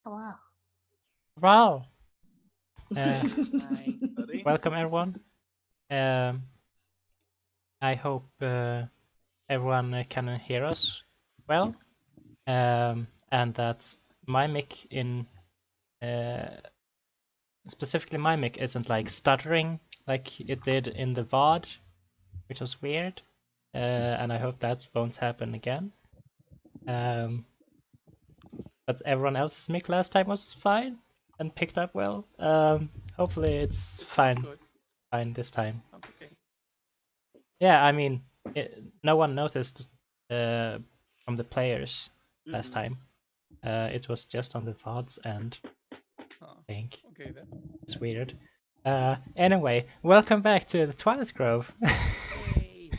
Hello. Wow. Hi, buddy. Welcome everyone. Um, I hope everyone can hear us well, and that my mic specifically my mic isn't like stuttering like it did in the VOD, which was weird. And I hope that won't happen again. But everyone else's mic last time was fine and picked up well. Hopefully it's It sounds good. fine this time. Sounds okay. Yeah, I mean, no one noticed from the players last time. It was just on the VODs, and I think Okay then. it's weird. Anyway, welcome back to the Twilight Grove. Yay!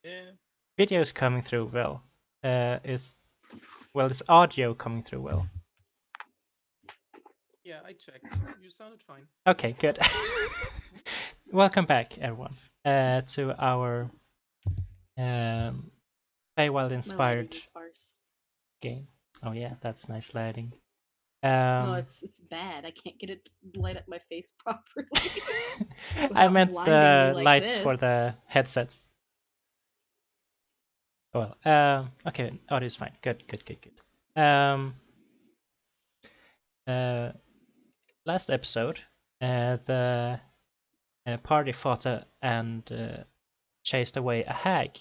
Yeah. Video's coming through well. Is audio coming through well? Yeah, I checked. You sounded fine. Okay, good. Welcome back, everyone, to our Feywild inspired game. Oh yeah, that's nice lighting. No, it's bad. I can't get it to light up my face properly. I without meant blinding the me like lights for this. the headsets. Well, okay, audio is fine. Good. Last episode, the party fought and chased away a hag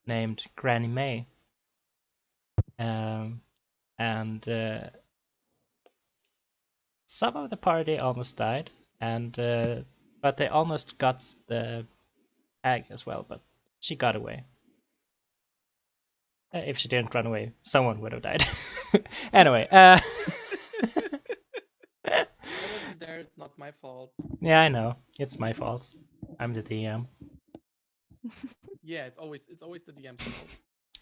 named Granny May. And some of the party almost died, and but they almost got the hag as well, but she got away. If she didn't run away, someone would have died. Anyway, I wasn't there. It's not my fault. yeah, I know it's my fault. I'm the DM. Yeah, it's always the DM's fault.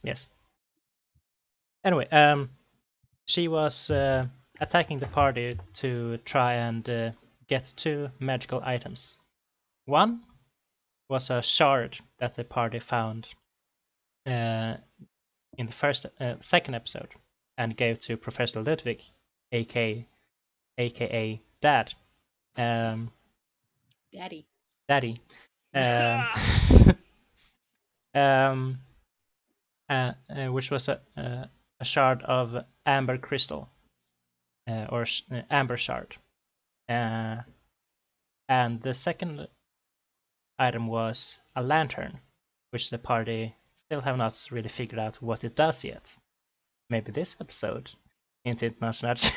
Yes. Anyway, she was attacking the party to try and get two magical items. One was a shard that the party found in the second episode and gave to Professor Ludwig, aka Dad. Daddy. Daddy. Which was a shard of amber crystal, or amber shard. And the second item was a lantern, which the party still have not really figured out what it does yet. Maybe this episode, hint nudge nudge.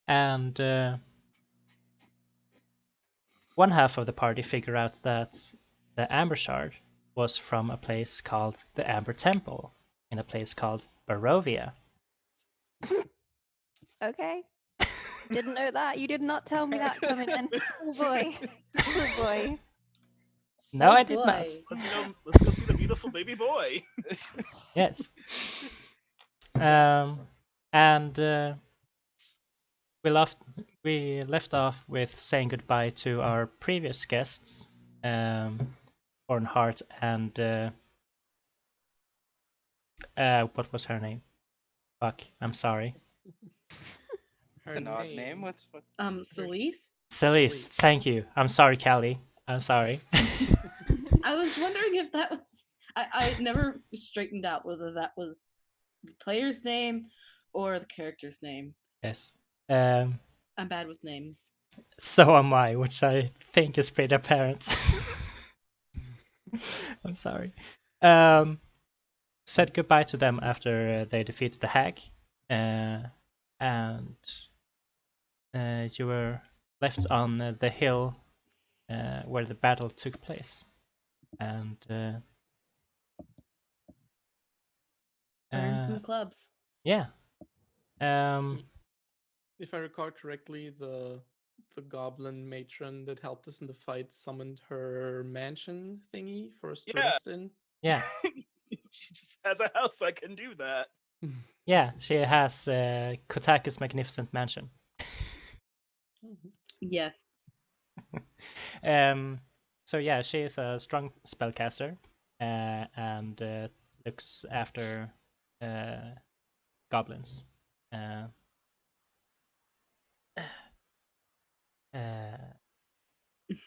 And one half of the party figure out that the Amber Shard was from a place called the Amber Temple in a place called Barovia. Okay. Didn't know that. You did not tell me that coming in. Oh boy. Oh boy. No, Oh I did not. boy. Let's go see the beautiful baby boy. Yes. And we left off with saying goodbye to our previous guests, Hornheart and what was her name? Fuck, I'm sorry. Her That's an odd name. What's what? Celise? Celise, thank you. I'm sorry, Callie. I'm sorry. I was wondering if that was I never straightened out whether that was the player's name or the character's name. Yes. I'm bad with names. So am I, which I think is pretty apparent. I'm sorry. Said goodbye to them after they defeated the hag, and you were left on the hill where the battle took place, and Burned some clubs. yeah. If I recall correctly, the goblin matron that helped us in the fight summoned her mansion thingy for us to rest in. Yeah. She just has a house that can do that. Yeah, she has Kotaku's magnificent mansion. Yes. So yeah, she is a strong spellcaster, and looks after goblins.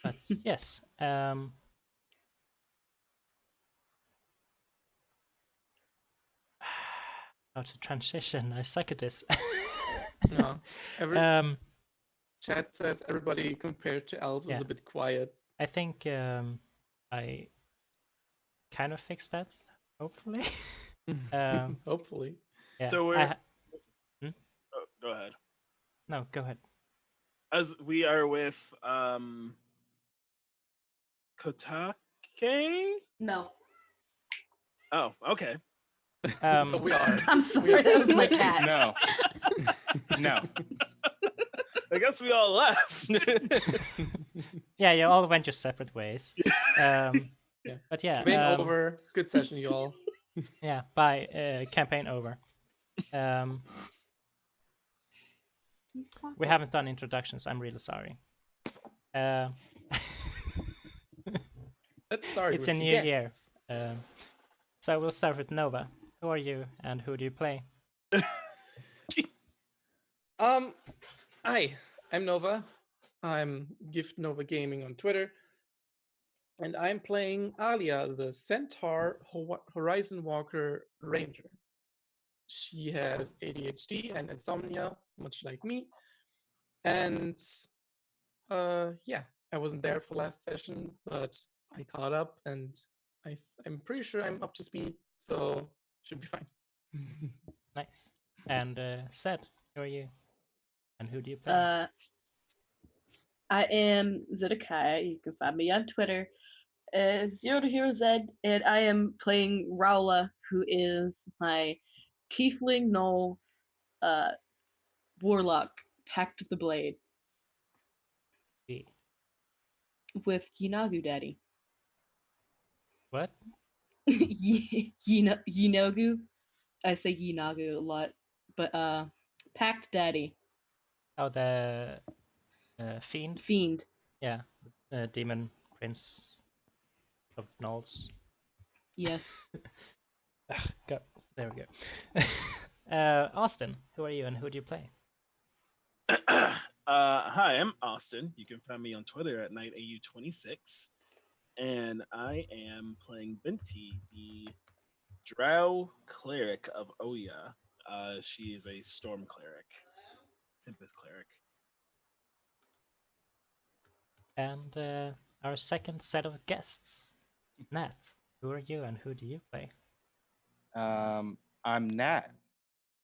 But yes, how to transition? I suck at this. No, um, chat says everybody compared to else is Yeah. a bit quiet. I think I kind of fixed that. Hopefully. Hopefully. Yeah. So we're. Oh, go ahead. No, go ahead. As we are with Kotake. No. Oh, okay. We are. I'm sorry, that was my cat. No. No. I guess we all left. Yeah, you all went your separate ways. Yeah. But yeah. Campaign over. Good session, you all. Yeah. Bye. Campaign over. We haven't done introductions. I'm really sorry. Let's start. It's with a the new year. guests. So we'll start with Nova. Who are you and who do you play? Hi, I'm Nova. I'm Gift Nova Gaming on Twitter. And I'm playing Alia, the Centaur Horizon Walker Ranger. She has ADHD and insomnia, much like me. And yeah, I wasn't there for last session, but I caught up and I'm pretty sure I'm up to speed, so should be fine. Nice. And Seth, who are you? And who do you play? I am Zedekiah. You can find me on Twitter as Zero to Hero Z, and I am playing Raula, who is my Tiefling Null Warlock, Pact of the Blade, Yeah. with Yinagu Daddy. What? Yinagu? I say Yinagu a lot, but Pact Daddy. Oh, the Fiend? Fiend. Yeah, Demon Prince of Knolls. Yes. There we go. Austin, who are you and who do you play? Hi, I'm Austin. You can find me on Twitter at KnightAU26. And I am playing Binti, the Drow cleric of Oya. She is a storm cleric, Tempest cleric. And our second set of guests, Nat. Who are you and who do you play? I'm Nat.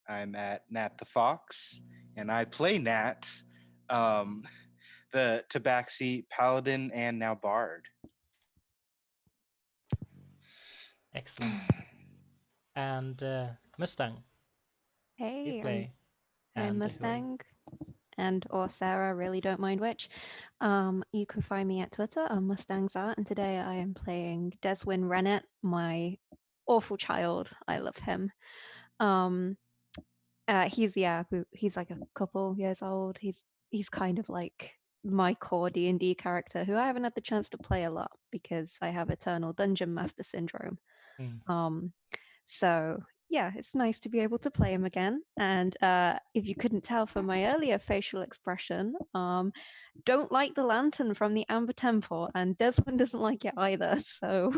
I'm at Nat the Fox, and I play Nat, the Tabaxi Paladin and now Bard. Excellent. And Mustang. Hey, You play. I'm and who are you? Mustang, and or Sarah, really don't mind which. You can find me at Twitter on Mustang's Art, and today I am playing Deswyn Rennet, my awful child. I love him. He's like a couple years old. He's kind of like my core D&D character who I haven't had the chance to play a lot because I have Eternal Dungeon Master Syndrome. So yeah, it's nice to be able to play him again. And if you couldn't tell from my earlier facial expression, don't like the lantern from the Amber Temple, and Desmond doesn't like it either. So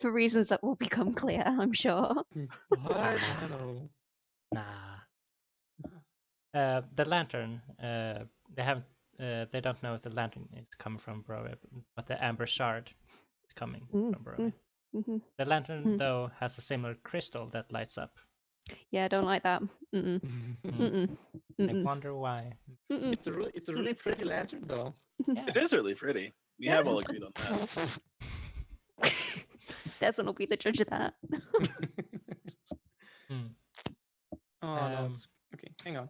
for reasons that will become clear, I'm sure. What? I don't know. Nah. The lantern. They haven't. They don't know if the lantern is coming from Broe, but the amber shard is coming from Broe. The lantern, though, has a similar crystal that lights up. Yeah, I don't like that. I wonder why. It's a really pretty lantern, though. Yeah. It is really pretty. We have all agreed on that. Desmond will be the judge of that. Oh no, it's okay. Hang on.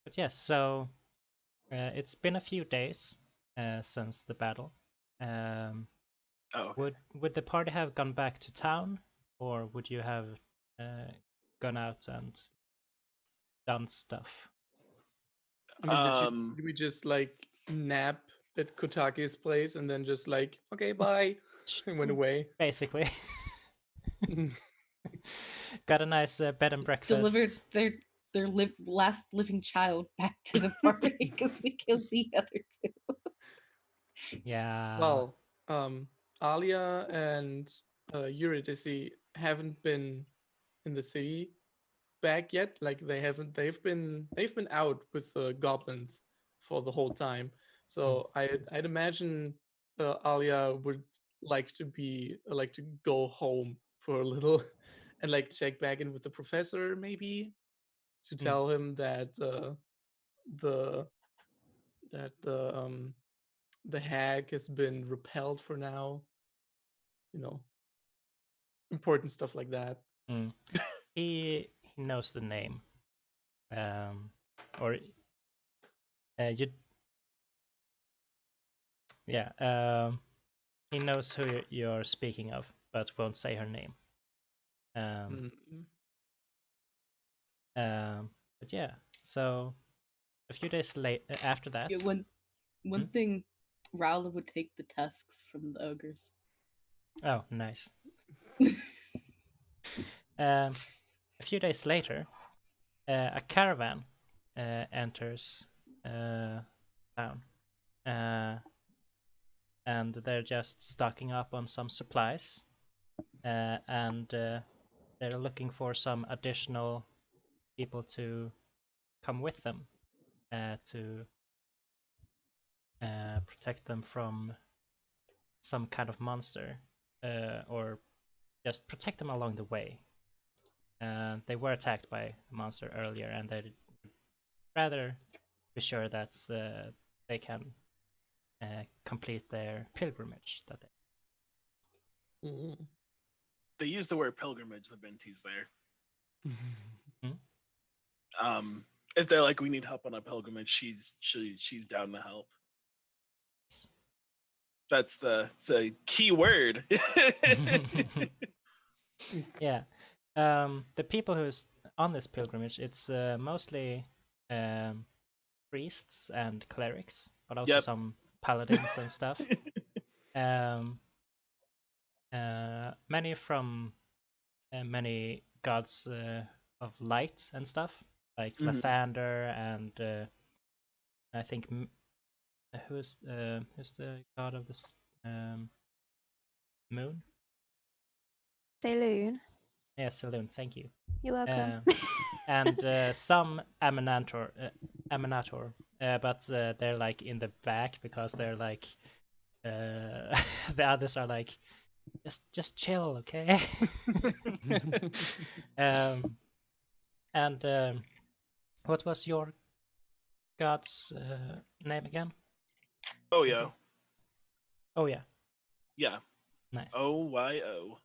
But yes, so it's been a few days since the battle. Okay. Would the party have gone back to town, or would you have gone out and done stuff? I mean, did we just like nap at Kotake's place and then just like, okay, bye, and went away. Basically. Got a nice bed and breakfast. Delivered their last living child back to the party because we killed the other two. Yeah. Well, Alia and Eurydice haven't been in the city back yet. Like they haven't. They've been out with the goblins for the whole time. So I'd imagine Alia would like to go home for a little and like check back in with the professor maybe to tell him that the the hag has been repelled for now. You know, important stuff like that. He knows the name. Or you. Yeah. He knows who you're speaking of, but won't say her name. But yeah, so a few days after that. Yeah, one thing, Rowla would take the tusks from the ogres. Oh, nice. A few days later, a caravan enters town, and they're just stocking up on some supplies, and they're looking for some additional people to come with them to protect them from some kind of monster, or just protect them along the way. They were attacked by a monster earlier, and they'd rather be sure that they can complete their pilgrimage. That They use the word pilgrimage. The Binti's there. If they're like, we need help on a pilgrimage, she's down to help. That's the key word. Yeah. The people who's on this pilgrimage, it's mostly priests and clerics, but also some paladins and stuff. Many from many gods of light and stuff, like Lathander and I think who's the god of this moon? Saloon. Yeah, Saloon. Thank you. You're welcome. And some Aminator, but they're like in the back because they're like the others are like just chill, okay? And what was your god's name again? Oh yeah. Oh yeah. Yeah. Nice. OYO.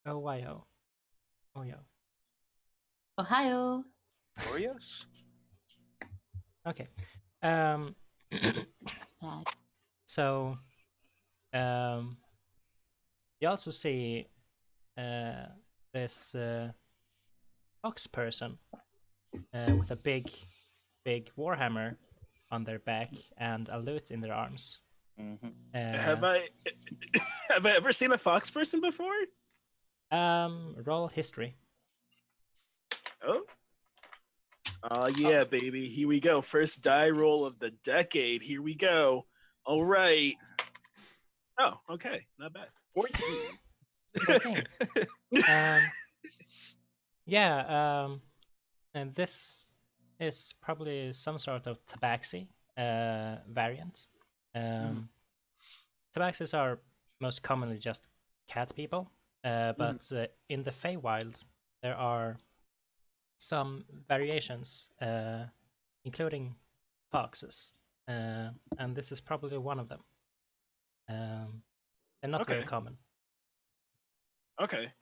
OYO. Oh yeah. Ohio. Oreos? Okay. Bad. So you also see this fox person with a big warhammer on their back and a lute in their arms. Have I ever seen a fox person before? Roll history. Oh yeah, baby. Here we go. First die roll of the decade. Here we go. All right. Oh, okay. Not bad. 14. 14. Yeah, and this is probably some sort of tabaxi variant. Tabaxis are most commonly just cat people, but in the Feywild there are some variations, including foxes, and this is probably one of them. And not very common. Okay.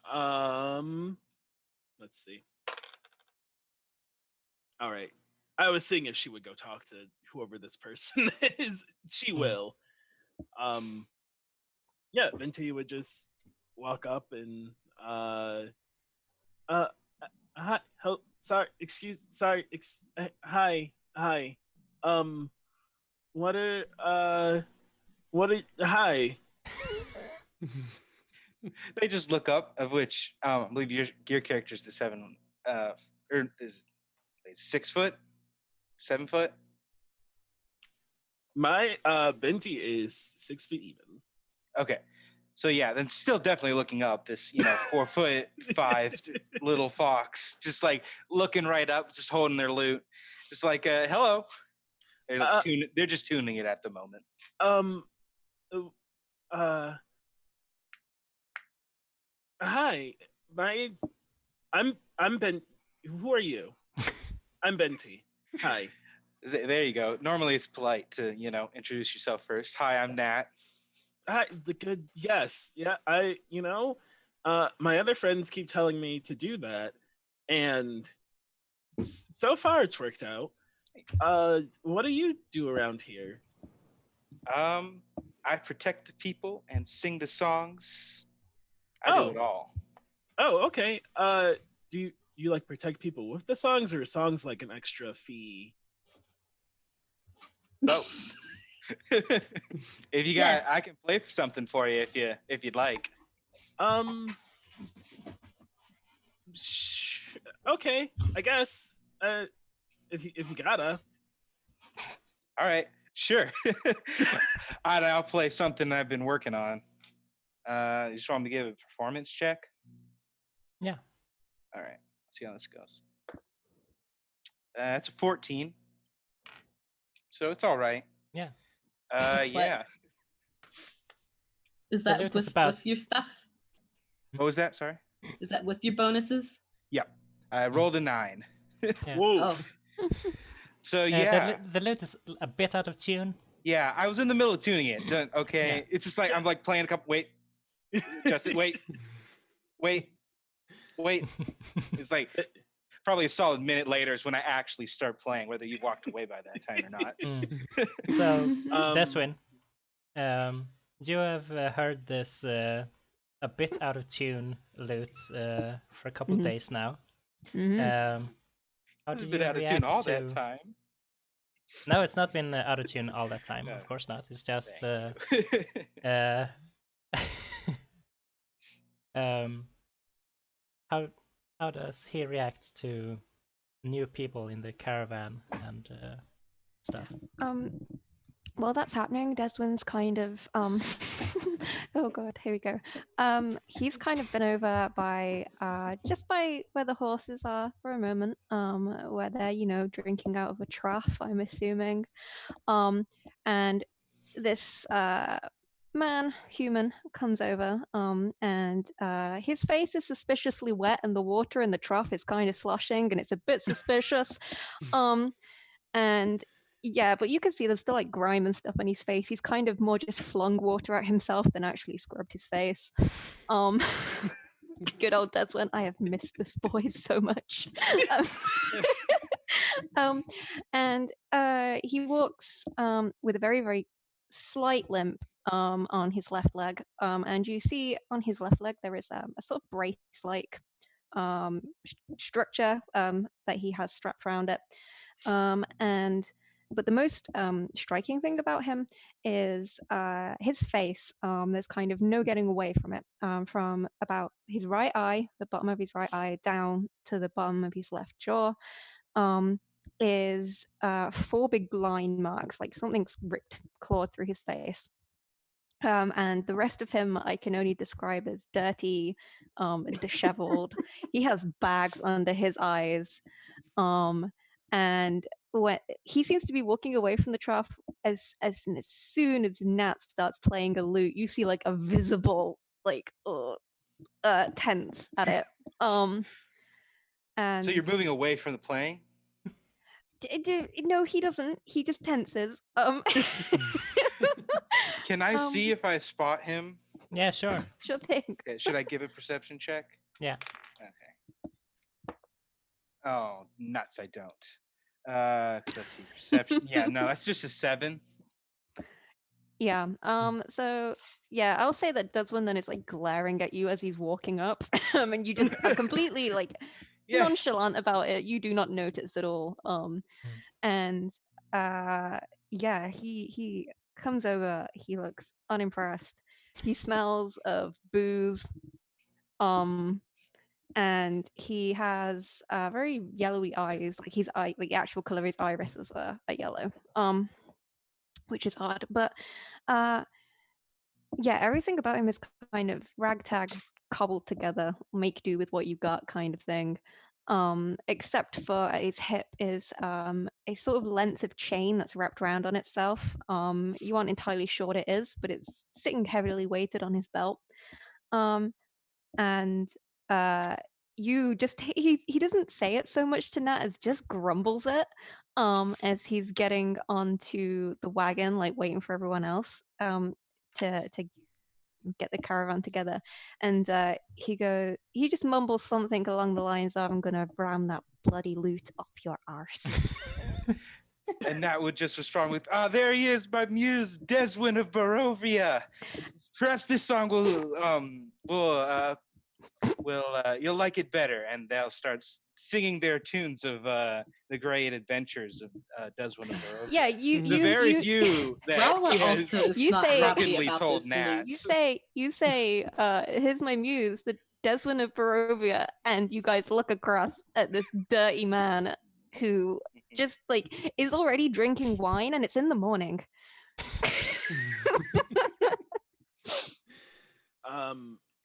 Let's see. All right. I was seeing if she would go talk to whoever this person is. She will. Yeah, Venti would just walk up and hi, hi. Hi. They just look up, of which I believe your character's the 7, or is 6 foot, 7 foot. My Binti is 6 feet even. Okay, so yeah, then still definitely looking up. This 4'5" little fox, just like looking right up, just holding their loot, just like hello. They're just tuning it at the moment. Hi. I'm Ben. Who are you? I'm Benti. Hi. There you go. Normally it's polite to introduce yourself first. Hi, I'm Nat. Hi. The good. Yes. Yeah. My other friends keep telling me to do that, and so far it's worked out. What do you do around here? I protect the people and sing the songs. I do it all. Oh, okay. Do you like protect people with the songs, or songs like an extra fee? Both. If you got, I can play something for you if you'd like. Okay, I guess. If you gotta. All right, sure. I'll play something I've been working on. You just want me to give a performance check? Yeah. All right. Let's see how this goes. It's a 14. So it's all right. Yeah. Yeah. Is that with your stuff? What was that? Sorry. Is that with your bonuses? Yep. I rolled a 9. Yeah. Whoa. Oh. So yeah. The loot is a bit out of tune. Yeah, I was in the middle of tuning it. Okay. Yeah. It's just like I'm like playing a couple. Wait. Justin, wait. It's like probably a solid minute later is when I actually start playing, whether you walked away by that time or not. So, Deswin, you have heard this a bit out of tune loot for a couple of days now. How did you been out of tune all that time? No, it's not been out of tune all that time. Of course not. It's just how does he react to new people in the caravan and stuff? While that's happening, Deswin's kind of oh god, here we go. He's kind of been over by just by where the horses are for a moment, where they're, drinking out of a trough, I'm assuming. And this human comes over, and his face is suspiciously wet, and the water in the trough is kind of sloshing, and it's a bit suspicious. And yeah, but you can see there's still like grime and stuff on his face. He's kind of more just flung water at himself than actually scrubbed his face. Good old Desmond. I have missed this boy so much. And he walks with a very, very slight limp on his left leg. And you see on his left leg there is a sort of brace-like structure that he has strapped around it. But the most striking thing about him is his face. There's kind of no getting away from it. From about his right eye, the bottom of his right eye, down to the bottom of his left jaw, is 4 big line marks, like something's clawed through his face. And the rest of him I can only describe as dirty, disheveled. He has bags under his eyes. And when he seems to be walking away from the trough, as soon as Nat starts playing a lute, you see like a visible tense at it. And so you're moving away from the playing? No, he doesn't. He just tenses. Can I see if I spot him? Yeah, sure. Sure thing. Okay, should I give a perception check? Yeah. Okay. Oh, nuts! I don't. Let's see, perception. Yeah, no, that's just a 7. Yeah. So yeah, I'll say that Desmond then is like glaring at you as he's walking up, and you just are completely like nonchalant about it. You do not notice at all. And yeah, he comes over. He looks unimpressed. He smells of booze. And he has very yellowy eyes. Like his eye, like the actual color of his irises are yellow. Which is odd, but yeah, everything about him is kind of ragtag, cobbled together, make do with what you got kind of thing. Except for at his hip is a sort of length of chain that's wrapped around on itself. You aren't entirely sure what it is, but it's sitting heavily weighted on his belt. And you just he doesn't say it so much to Nat as just grumbles it as he's getting onto the wagon, like waiting for everyone else to get the caravan together. And he just mumbles something along the lines of, I'm gonna ram that bloody loot up your arse. And that would just respond with, there he is, my muse, Deswin of Barovia. Perhaps this song you'll like it better. And they'll start singing their tunes of the great adventures of Deswin of Barovia. Yeah, the very few that Raula he has also is you not say- happy drunkenly about told this Nat. loot. you say, here's my muse, the Desmond of Barovia, and you guys look across at this dirty man who just like is already drinking wine, and it's in the morning.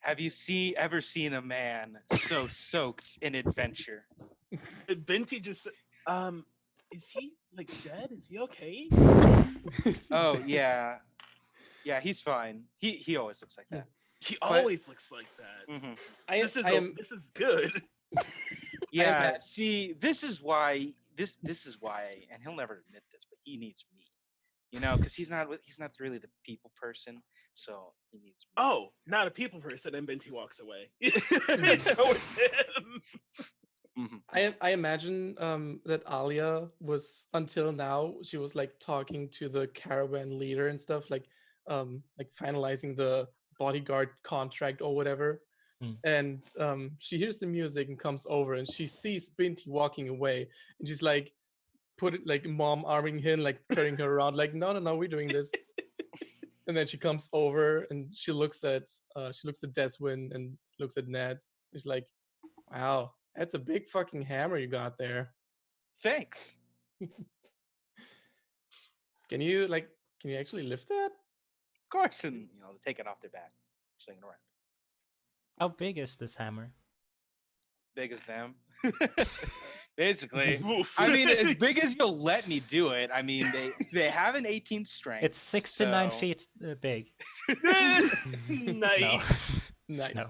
Have you ever seen a man so soaked in adventure? Binti just is he like dead? Is he okay? Oh yeah, he's fine. He always looks like that. He always looks like that. Mm-hmm. This is good. Yeah, see, this is why, and he'll never admit this, but he needs me. You know, because he's not really the people person, so he needs me. Oh, not a people person, and Binti walks away towards him. Mm-hmm. I imagine that Alia was, until now, she was like talking to the caravan leader and stuff, like finalizing the bodyguard contract or whatever. And she hears the music and comes over, and she sees Binti walking away, and she's like, mom arming him, like turning her around, like no, we're doing this. And then she comes over and she looks at Deswin and looks at Ned. She's like, wow, that's a big fucking hammer you got there. Thanks. Can you actually lift that? Of course, and take it off their back, swinging around. How big is this hammer? Big as them. Basically. I mean, as big as you'll let me do it. I mean, they have an 18th strength. It's 69 feet big. Nice. Nice. No.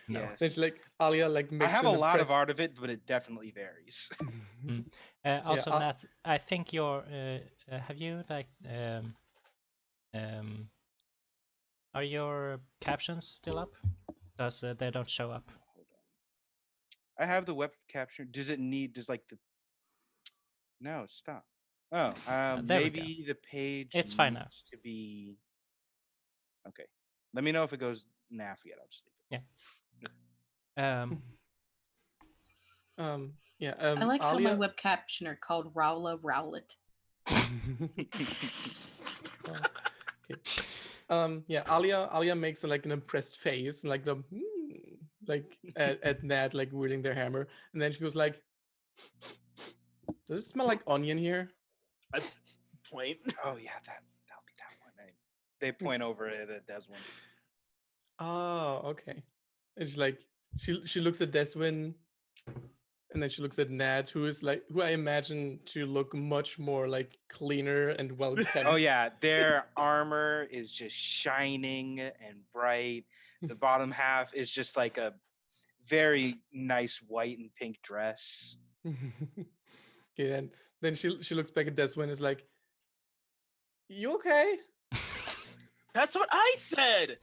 Yes. It's like Alia makes. I have a lot of art of it, but it definitely varies. Also, Nat, I think your have you are your captions still up? Because they don't show up. I have the web capture. Does no, stop. Oh, maybe the page it's fine now to be okay. Let me know if it goes naff yet. I'll just leave it. Yeah. I like Alia... how my web captioner called Raula Rowlet. Okay. Yeah, Alia makes an impressed face, like at Ned, like wielding their hammer, and then she goes like, "Does it smell like onion here?" I point. Oh yeah, that'll be that one. They point over at Deswin. Oh, okay. And she's like, she looks at Deswin, and then she looks at Nat, who I imagine to look much more like cleaner and well kept. Oh yeah, their armor is just shining and bright. The bottom half is just like a very nice white and pink dress. Okay, and then she looks back at Deswin and is like, "You okay?" That's what I said.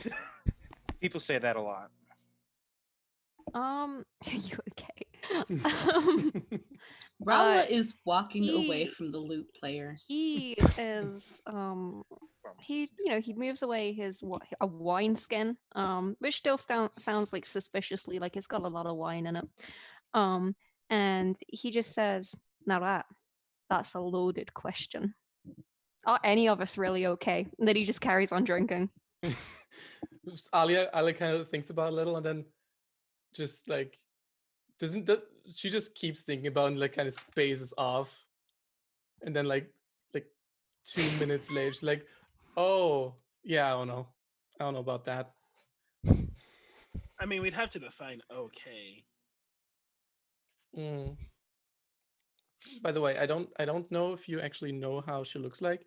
People say that a lot. Are you okay? Raula is walking away from the loot player. He is he moves away his a wine skin, which still sounds like suspiciously like it's got a lot of wine in it. And he just says, "Now that's a loaded question. Are any of us really okay? And then he just carries on drinking. Alia kind of thinks about it a little and then just like she just keeps thinking about it and like kind of spaces off. And then like 2 minutes later, she's like, oh yeah, I don't know about that. I mean, we'd have to define okay. By the way, I don't know if you actually know how she looks like.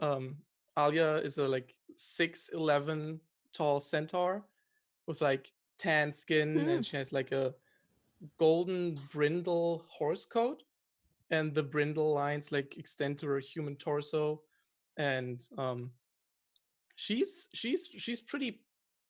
Alia is a like 6'11" tall centaur with like tan skin, and she has like a golden brindle horse coat, and the brindle lines like extend to her human torso, and she's pretty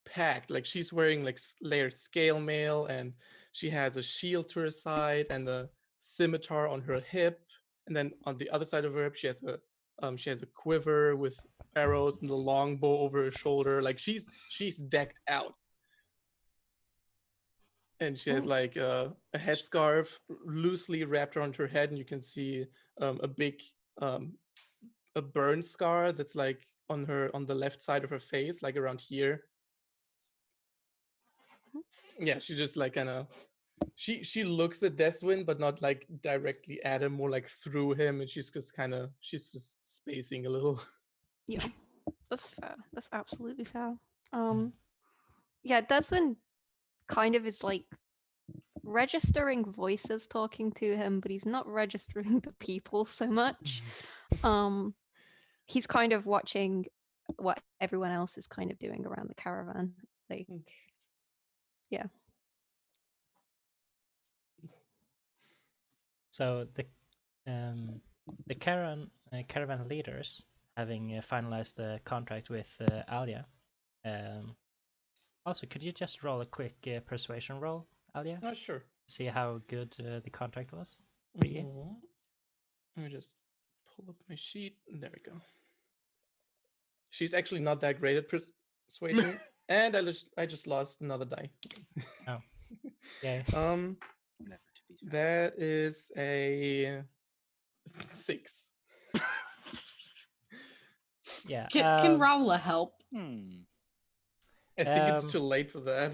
packed. Like she's wearing like layered scale mail, and she has a shield to her side and a scimitar on her hip, and then on the other side of her hip she has a quiver with arrows and the longbow over her shoulder. Like she's decked out, and she has like a headscarf loosely wrapped around her head, and you can see a big a burn scar that's like on the left side of her face, like around here. Yeah, she just like kind of she looks at Deswin, but not like directly at him, more like through him, and she's just spacing a little. Yeah, that's fair. That's absolutely fair. Yeah, Desmond kind of is like registering voices talking to him, but he's not registering the people so much. He's kind of watching what everyone else is kind of doing around the caravan. Like, yeah. So the caravan leaders, having finalized the contract with Alia. Also, could you just roll a quick persuasion roll, Alia? Oh, sure. See how good the contract was for you. Let me just pull up my sheet. There we go. She's actually not that great at persuasion, and I just lost another die. Oh, yay! That is a 6. Yeah. Can Raula help? I think it's too late for that.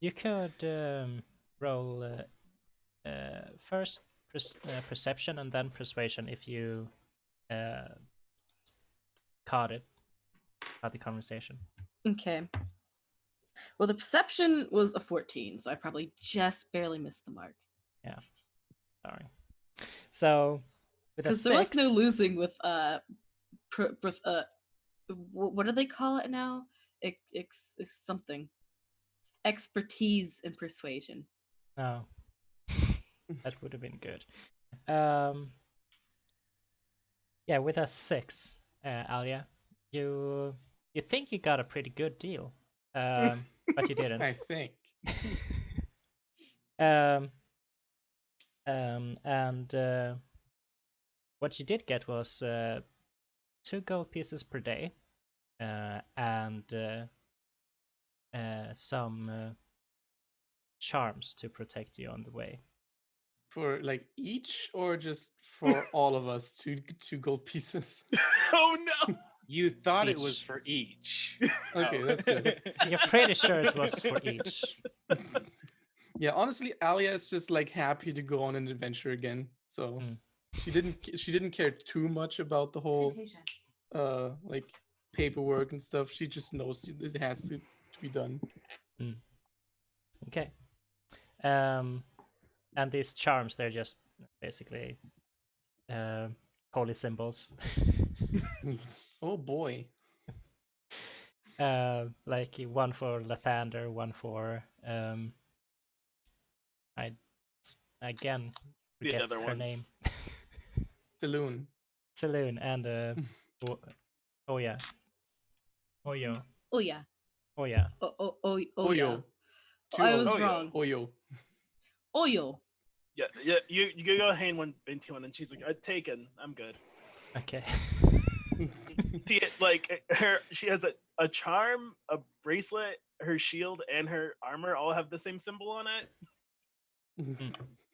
You could roll first perception and then persuasion if you caught the conversation. Okay. Well, the perception was a 14, so I probably just barely missed the mark. Yeah. Sorry. So with a 6, because there was no losing with what do they call it now? It's something. Expertise in persuasion. Oh, that would have been good. Yeah, with a 6, Alia, you think you got a pretty good deal, but you didn't. I think. And what you did get was 2 gold pieces per day, and some charms to protect you on the way. For like each, or just for all of us, 2 gold pieces? Oh no! You thought it Each. was for each. Okay, that's good. You're pretty sure it was for each. Yeah, honestly, Alia is just like happy to go on an adventure again. So she didn't care too much about the whole like paperwork and stuff. She just knows it has to be done. Okay. And these charms, they're just basically holy symbols. Oh boy. Like one for Lathander, one for I again forget her name. Saloon. Saloon and Oya. Oyo. Oh yeah. Oya. Oyo. I was wrong. Oyo. Oyo. Yeah. You go hand one into one, and she's like, "I've taken. I'm good." Okay. She has a charm, a bracelet, her shield, and her armor all have the same symbol on it.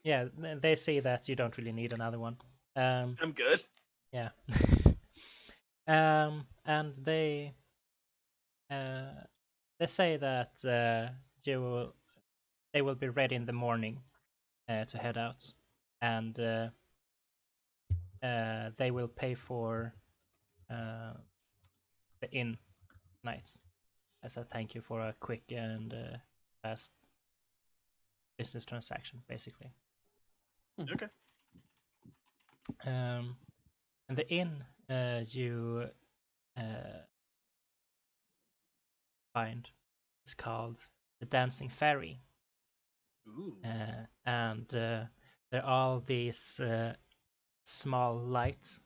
Yeah, they say that you don't really need another one. I'm good. Yeah. And they say that they will be ready in the morning to head out, and they will pay for the inn night as a thank you for a quick and fast business transaction, basically. Okay. And the inn you find is called the Dancing Fairy. Ooh. And there are all these small lights,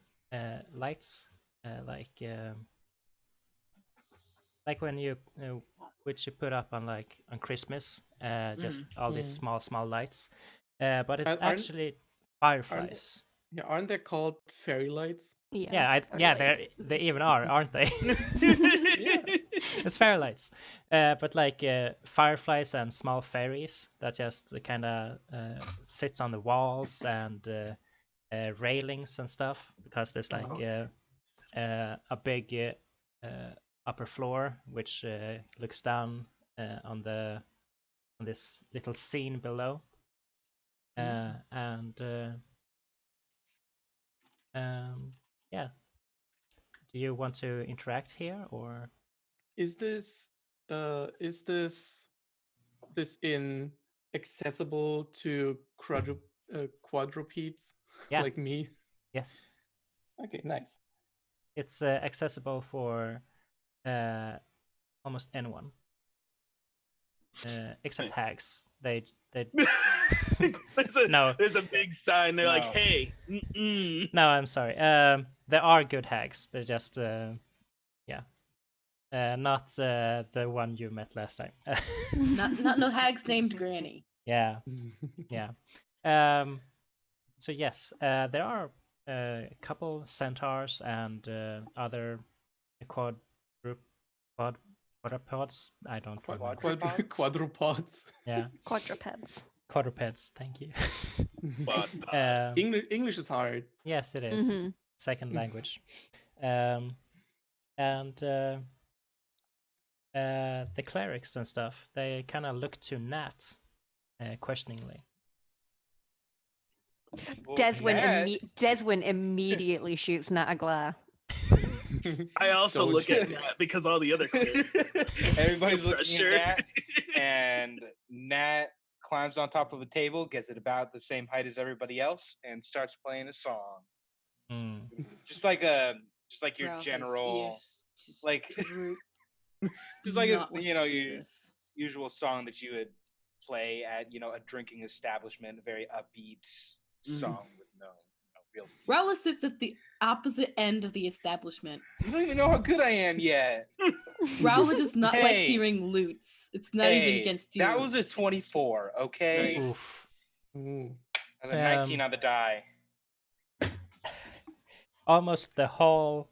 like when you which you put up on Christmas, just all these small lights. But it's actually fireflies. Aren't they called fairy lights? Yeah, they even are, aren't they? Yeah. It's fairy lights, but like fireflies and small fairies that just kind of sits on the walls and railings and stuff, because there's like a big upper floor which looks down on this little scene below, and yeah. Do you want to interact here, or Is this inn accessible to quadrupeds Yeah. like me? yes? Okay, nice. It's accessible for almost anyone, except Nice. hags. They there's a big sign. They're like, No. "Hey, mm-mm." no, I'm sorry. There are good hags. They're just not the one you met last time. Not no hags named Granny. Yeah. So yes, there are a couple centaurs and other quadrupeds. I don't remember. Quadrupeds. Yeah, Quadrupeds. quadrupeds. Thank you. But, English is hard. Yes, it is. Mhm. Second language. And the clerics and stuff, they kind of look to Nat questioningly. Well, Deswyn, Nat, Deswyn immediately shoots Nat a glare. I also Don't look you- at Nat because all the other clears. everybody's No looking pressure. at Nat, and Nat climbs on top of a table, gets it about the same height as everybody else, and starts playing a song. Mm. Just like your Ralph is general, ears just like droop. just like his, Not what you know, to do your this. usual song that you would play at, a drinking establishment, a very upbeat song with no real. Rala sits at the opposite end of the establishment. You don't even know how good I am yet. Rala does not like Hey. hearing lutes. It's not even against you. That was a 24, okay? Nice. Ooh. That's a 19 on the die. Almost the whole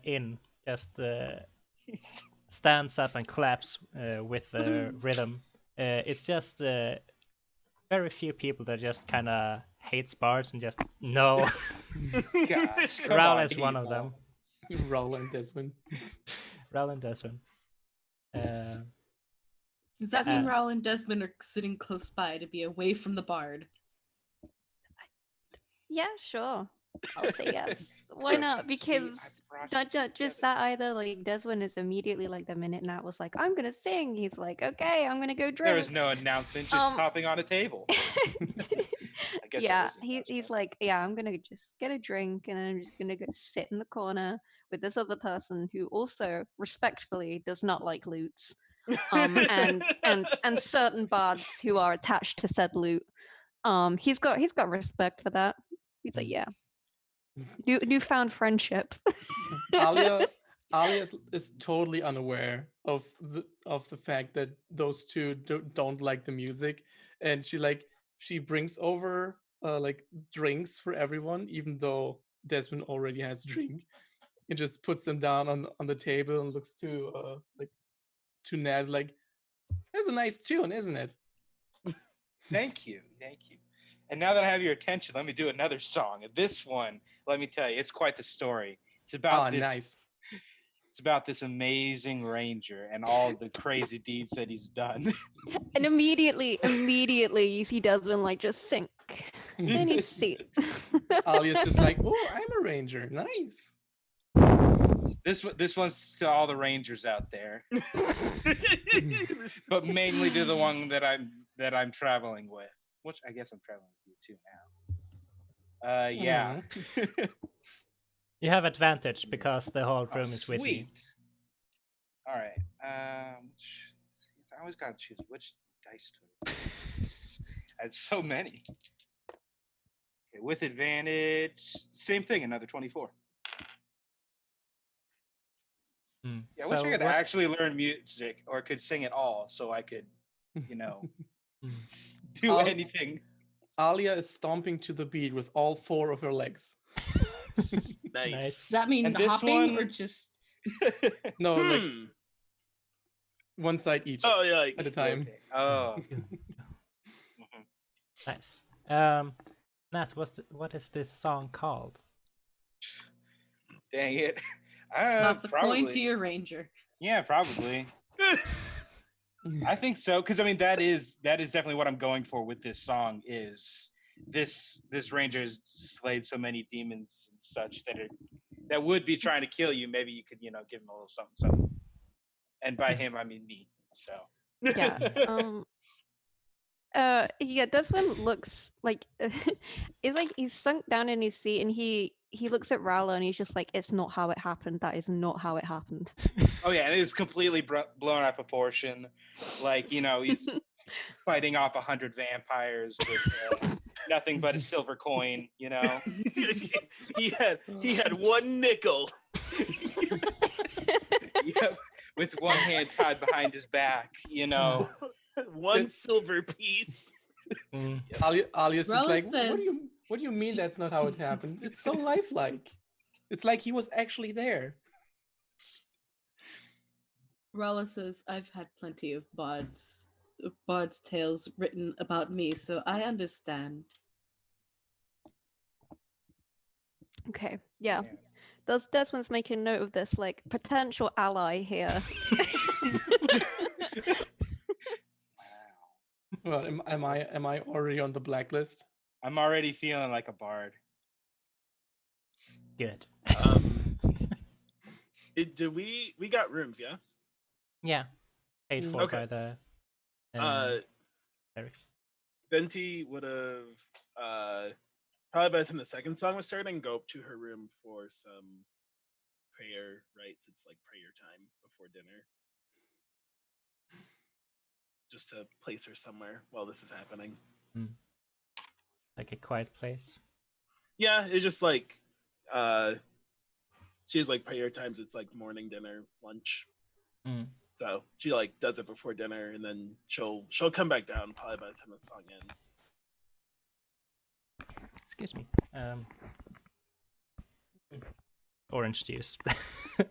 inn just stands up and claps with the rhythm. It's just very few people that just kind of hates bards and just no. Gosh, come Raul on, is one of people. them. Roland Desmond. Raul and Desmond. Does that mean Uh, Raul and Desmond are sitting close by to be away from the bard? Yeah, sure. I'll say yes. Why not? Because See, I brought not you just together. that either. Like Desmond is immediately like the minute Nat was like, "I'm gonna sing," he's like, "Okay, I'm gonna go drink." There was no announcement, just hopping on a table. I guess yeah, that is an he's announcement. like, "Yeah, I'm gonna just get a drink and then I'm just gonna go sit in the corner with this other person who also respectfully does not like lutes, and certain bards who are attached to said lute. He's got respect for that. He's like, yeah, newfound friendship. Alia is totally unaware of the fact that those two don't like the music, and she brings over like drinks for everyone, even though Desmond already has a drink, and just puts them down on the table and looks to to Ned like, "That's a nice tune, isn't it?" Thank you. And now that I have your attention, let me do another song. And this one, let me tell you, it's quite the story. It's about Oh, this. nice. It's about this amazing ranger and all the crazy deeds that he's done. And immediately you see Desmond like just sink in his seat. Alia's just like, oh, I'm a ranger. Nice. This one's to all the rangers out there, but mainly to the one that I'm traveling with, which I guess I'm traveling with you too now. Yeah. You have advantage because the whole room is with you. Sweet. All right. I always gotta choose which dice to. I had so many. Okay, with advantage, same thing. Another 24. Yeah, I wish I could actually learn music or could sing it all, so I could, do anything. Alia is stomping to the beat with all 4 of her legs. Nice. Does that mean And this hopping or one- just? No, like one side each Oh yeah. at a time. Okay. Oh. Nice. Nat, what is this song called? Dang it. Toss a coin Probably. to your ranger. Yeah, probably. I think so, because I mean that is definitely what I'm going for with this song. Is this ranger has slayed so many demons and such that would be trying to kill you. Maybe you could give him a little something. And by him I mean me. So Yeah, Desmond looks like it's like he's sunk down in his seat and he looks at Rala and he's just like, it's not how it happened. That is not how it happened. Oh yeah, and it is completely blown out of proportion. Like he's fighting off 100 vampires with nothing but a silver coin. he had one nickel. Yep, with one hand tied behind his back. One silver piece. Alia's just Rala like, says what do you mean that's not how it happened? It's so lifelike. It's like he was actually there. Rala says, I've had plenty of bard's tales written about me, so I understand. Okay, yeah. Desmond's making note of this, like, potential ally here. Well, am I already on the blacklist? I'm already feeling like a bard. Good. We got rooms, yeah? Yeah. Paid for Okay. by the lyrics. Venti would have probably by the time the second song was starting, go up to her room for some prayer rites. It's like prayer time before dinner. Just to place her somewhere while this is happening. Like a quiet place. Yeah, it's just like she has like prayer times. It's like morning, dinner, lunch. So she like does it before dinner, and then she'll come back down probably by the time the song ends. Excuse me. Orange juice.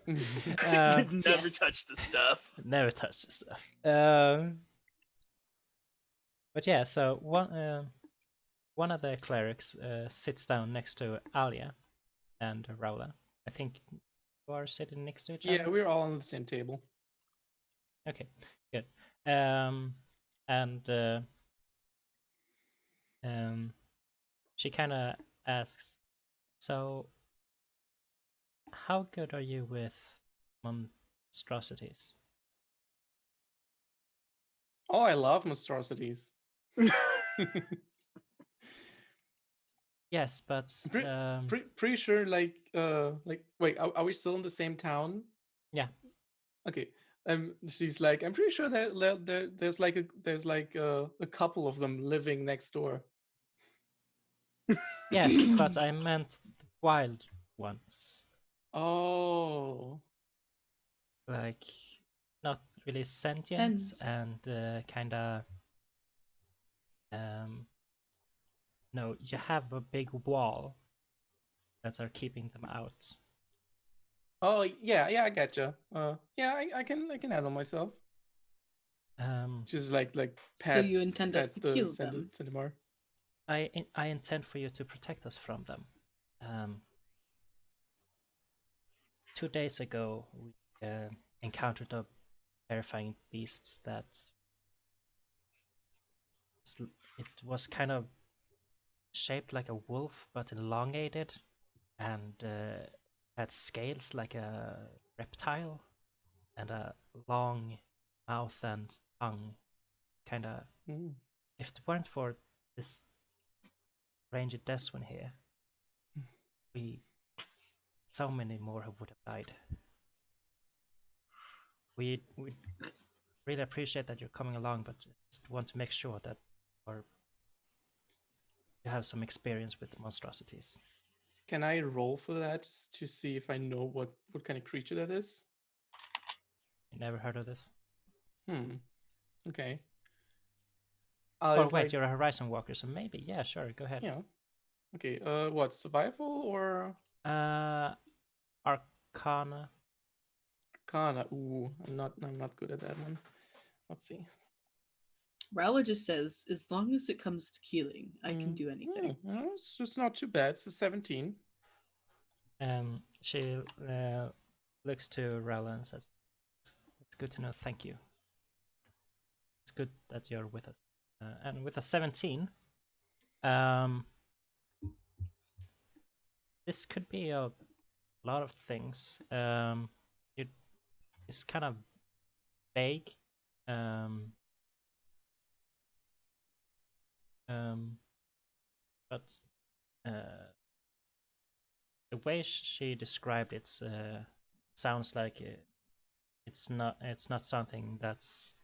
Never Yes. touch the stuff. Never touch the stuff. But yeah, so one of the clerics sits down next to Alia and Raula. I think you are sitting next to each other. Yeah, we're all on the same table. Okay, good. And she kind of asks, so how good are you with monstrosities? Oh, I love monstrosities. Yes, but Pretty sure, like, wait, are we still in the same town? Yeah. Okay. She's like, I'm pretty sure that there's like a couple of them living next door. yes, but I meant the wild ones. Oh. Like not really sentient Hens. and kind of no, you have a big wall that are keeping them out. Oh yeah, I gotcha. Yeah, I can handle myself. Just like pats. you intend us pats to the kill them? Centaur. I intend for you to protect us from them. 2 days ago, we encountered a terrifying beast that it was kind of shaped like a wolf, but elongated, and had scales like a reptile, and a long mouth and tongue. Kind of, Mm. if it weren't for this Ranger Deswin here, so many more would have died. We really appreciate that you're coming along, but just want to make sure that you have some experience with monstrosities. Can I roll for that just to see if I know what kind of creature that is? You never heard of this? Okay. Oh wait, you're a Horizon Walker, so maybe. Yeah, sure. Go ahead. Yeah. Okay. What, survival or Arcana? Arcana? Ooh, I'm not good at that one. Let's see. Raula just says, as long as it comes to killing, I can do anything. It's not too bad. It's a 17. She looks to Rowla and says, "It's good to know. Thank you. It's good that you're with us." And with a 17, this could be a lot of things. It's kind of vague. But the way she described it sounds like it's not something that's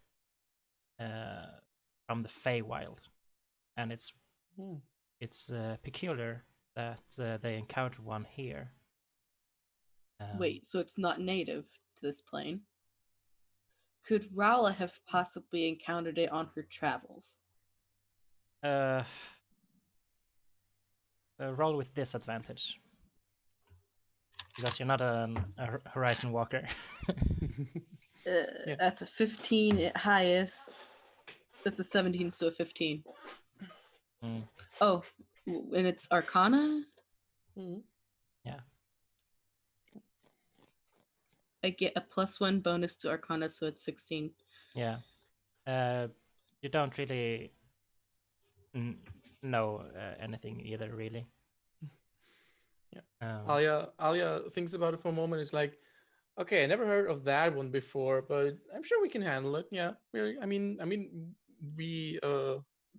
from the Feywild, and it's peculiar that they encountered one here. Wait, so it's not native to this plane? Could Raula have possibly encountered it on her travels? Roll with disadvantage. Because you're not a Horizon Walker. Yeah. That's a 15 at highest. That's a 17, so a 15. Oh, and it's Arcana? Yeah. I get a +1 bonus to Arcana, so it's 16. Yeah. You don't really know anything either, really. Yeah. Alia thinks about it for a moment. It's like, okay, I never heard of that one before, but I'm sure we can handle it. Yeah. I mean, we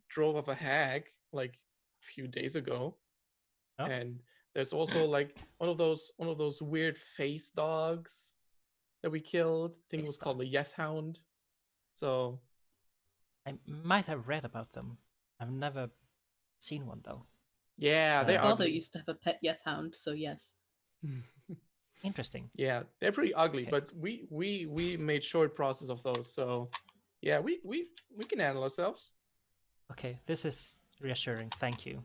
drove off a hag like a few days ago, and there's also like one of those weird face dogs that we killed. I think it was called the Yeth Hound. So I might have read about them. I've never seen one though. Yeah, they're My father ugly. used to have a pet Yeth Hound, so yes. Interesting. Yeah, they're pretty ugly, but we made short process of those, so yeah, we can handle ourselves. Okay, this is reassuring. Thank you.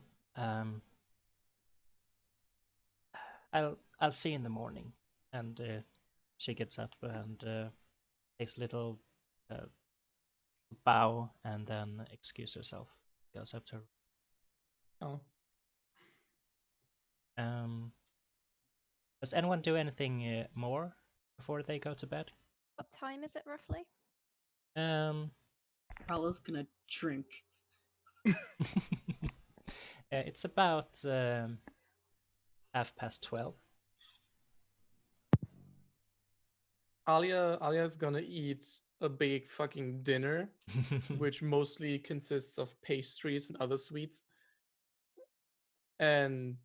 I'll see you in the morning. And she gets up and takes a little bow and then excuses herself. Goes up to her. Oh. Does anyone do anything more before they go to bed? What time is it roughly? Raula's gonna drink. It's about 12:30. Alia's gonna eat a big fucking dinner, which mostly consists of pastries and other sweets. And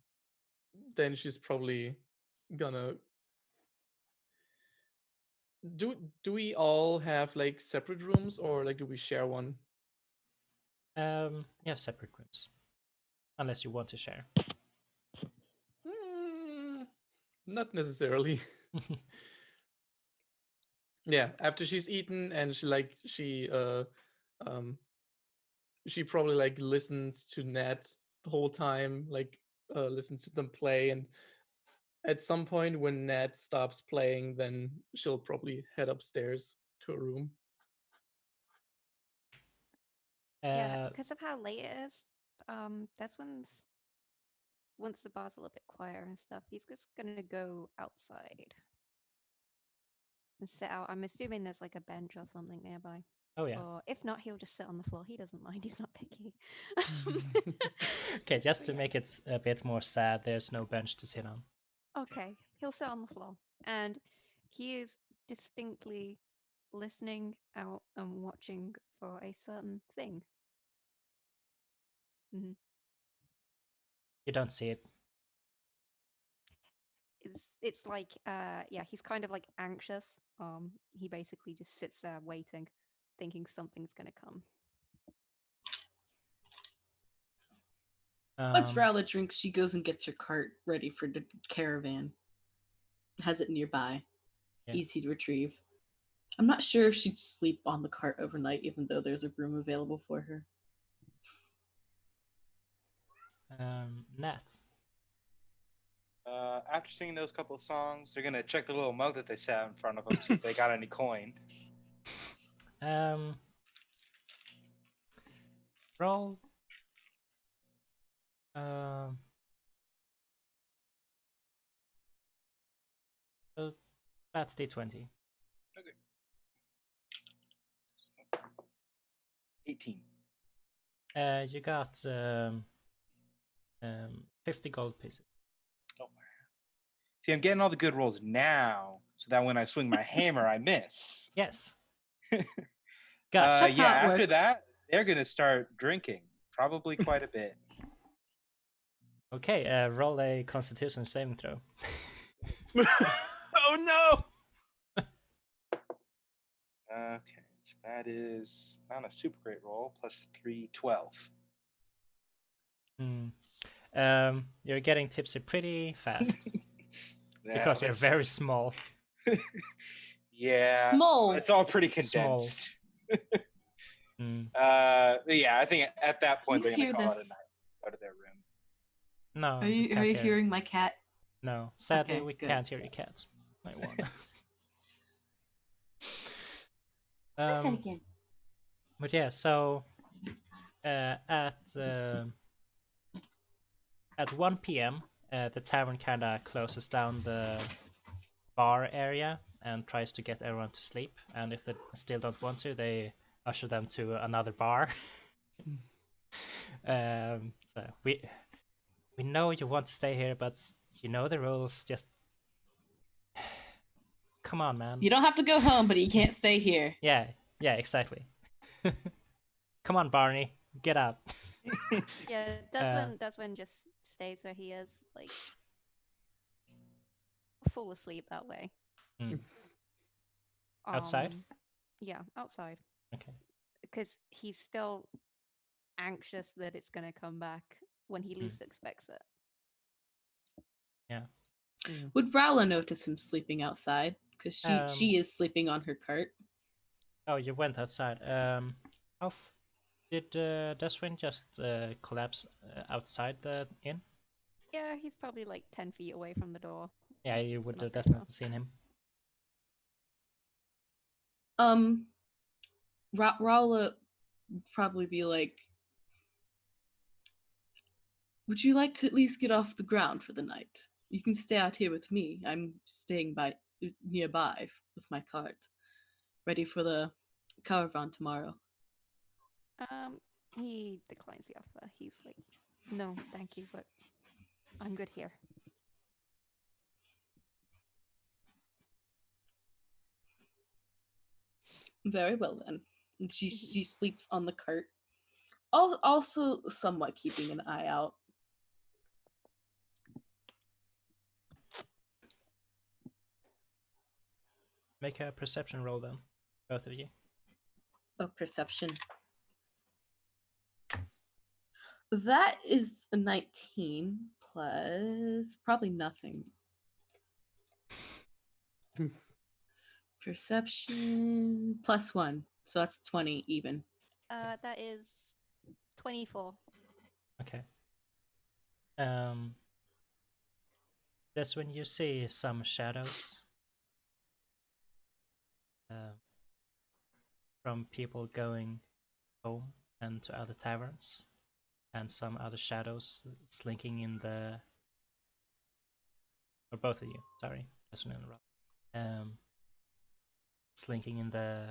then she's probably gonna do we all have like separate rooms, or like do we share one? You have separate rooms. Unless you want to share. Not necessarily. Yeah, after she's eaten and she probably like listens to Ned the whole time, like listens to them play, and at some point when Ned stops playing, then she'll probably head upstairs to a room. Yeah, because of how late it is, Desmond's, once the bar's a little bit quieter and stuff, he's just gonna go outside. and sit out. I'm assuming there's like a bench or something nearby. Oh yeah. Or if not, he'll just sit on the floor. He doesn't mind. He's not picky. Okay, just to Yeah. make it a bit more sad, there's no bench to sit on. Okay, he'll sit on the floor, and he is distinctly listening out and watching for a certain thing. Hmm You don't see it. It's like yeah, he's kind of like anxious. He basically just sits there waiting, thinking something's gonna come. Once Um, Rowla drinks, she goes and gets her cart ready for the caravan. Has it nearby. Yeah. Easy to retrieve. I'm not sure if she'd sleep on the cart overnight, even though there's a room available for her. Nat. After singing those couple of songs, they're gonna check the little mug that they sat in front of them, see if they got any coin. Roll. So that's D20. 18. You got 50 gold pieces. See, I'm getting all the good rolls now, so that when I swing my hammer, I miss. Yes. That's Gotcha. how Yeah, it after works. that, they're gonna start drinking, probably quite a bit. Okay, roll a Constitution saving throw. Oh no! Okay, so that is not a super great roll, plus 3, 12. You're getting tipsy pretty fast Yeah, because you're that's- very small. Yeah, Small. it's all pretty Small. condensed. Mm. Yeah, I think at that point You they're gonna hear call it a this? night. Go to their room. No, Are we you can't hear. hearing my cat? No, sadly Okay, we good. can't hear your cat. I won. Listen again. But yeah, so at 1 p.m., the tavern kind of closes down the bar area and tries to get everyone to sleep. And if they still don't want to, they usher them to another bar. So we know you want to stay here, but you know the rules. Just come on, man. You don't have to go home, but you can't stay here. Yeah, exactly. Come on, Barney, get up. Yeah, Desmond just stays where he is, like full asleep that way. Mm. Outside? Yeah, outside. Okay. Because he's still anxious that it's gonna come back when he least expects it. Yeah. Would Rowla notice him sleeping outside? Because she is sleeping on her cart. Oh, you went outside. Did Deswin just collapse outside the inn? Yeah, he's probably like 10 feet away from the door. Yeah, you would not have very definitely far. seen him. Rowla would probably be like, would you like to at least get off the ground for the night? You can stay out here with me. I'm staying nearby with my cart, ready for the caravan tomorrow. He declines the offer. He's like, no, thank you, but I'm good here. Very well then. And she sleeps on the cart, also somewhat keeping an eye out. Make a perception roll then, both of you. Oh, perception. That is a 19 plus probably nothing. Perception plus 1, so that's 20 even. That is 24. Okay. That's when you see some shadows from people going home and to other taverns, and some other shadows slinking in the. Or both of you, sorry, that's an interrupt. slinking in the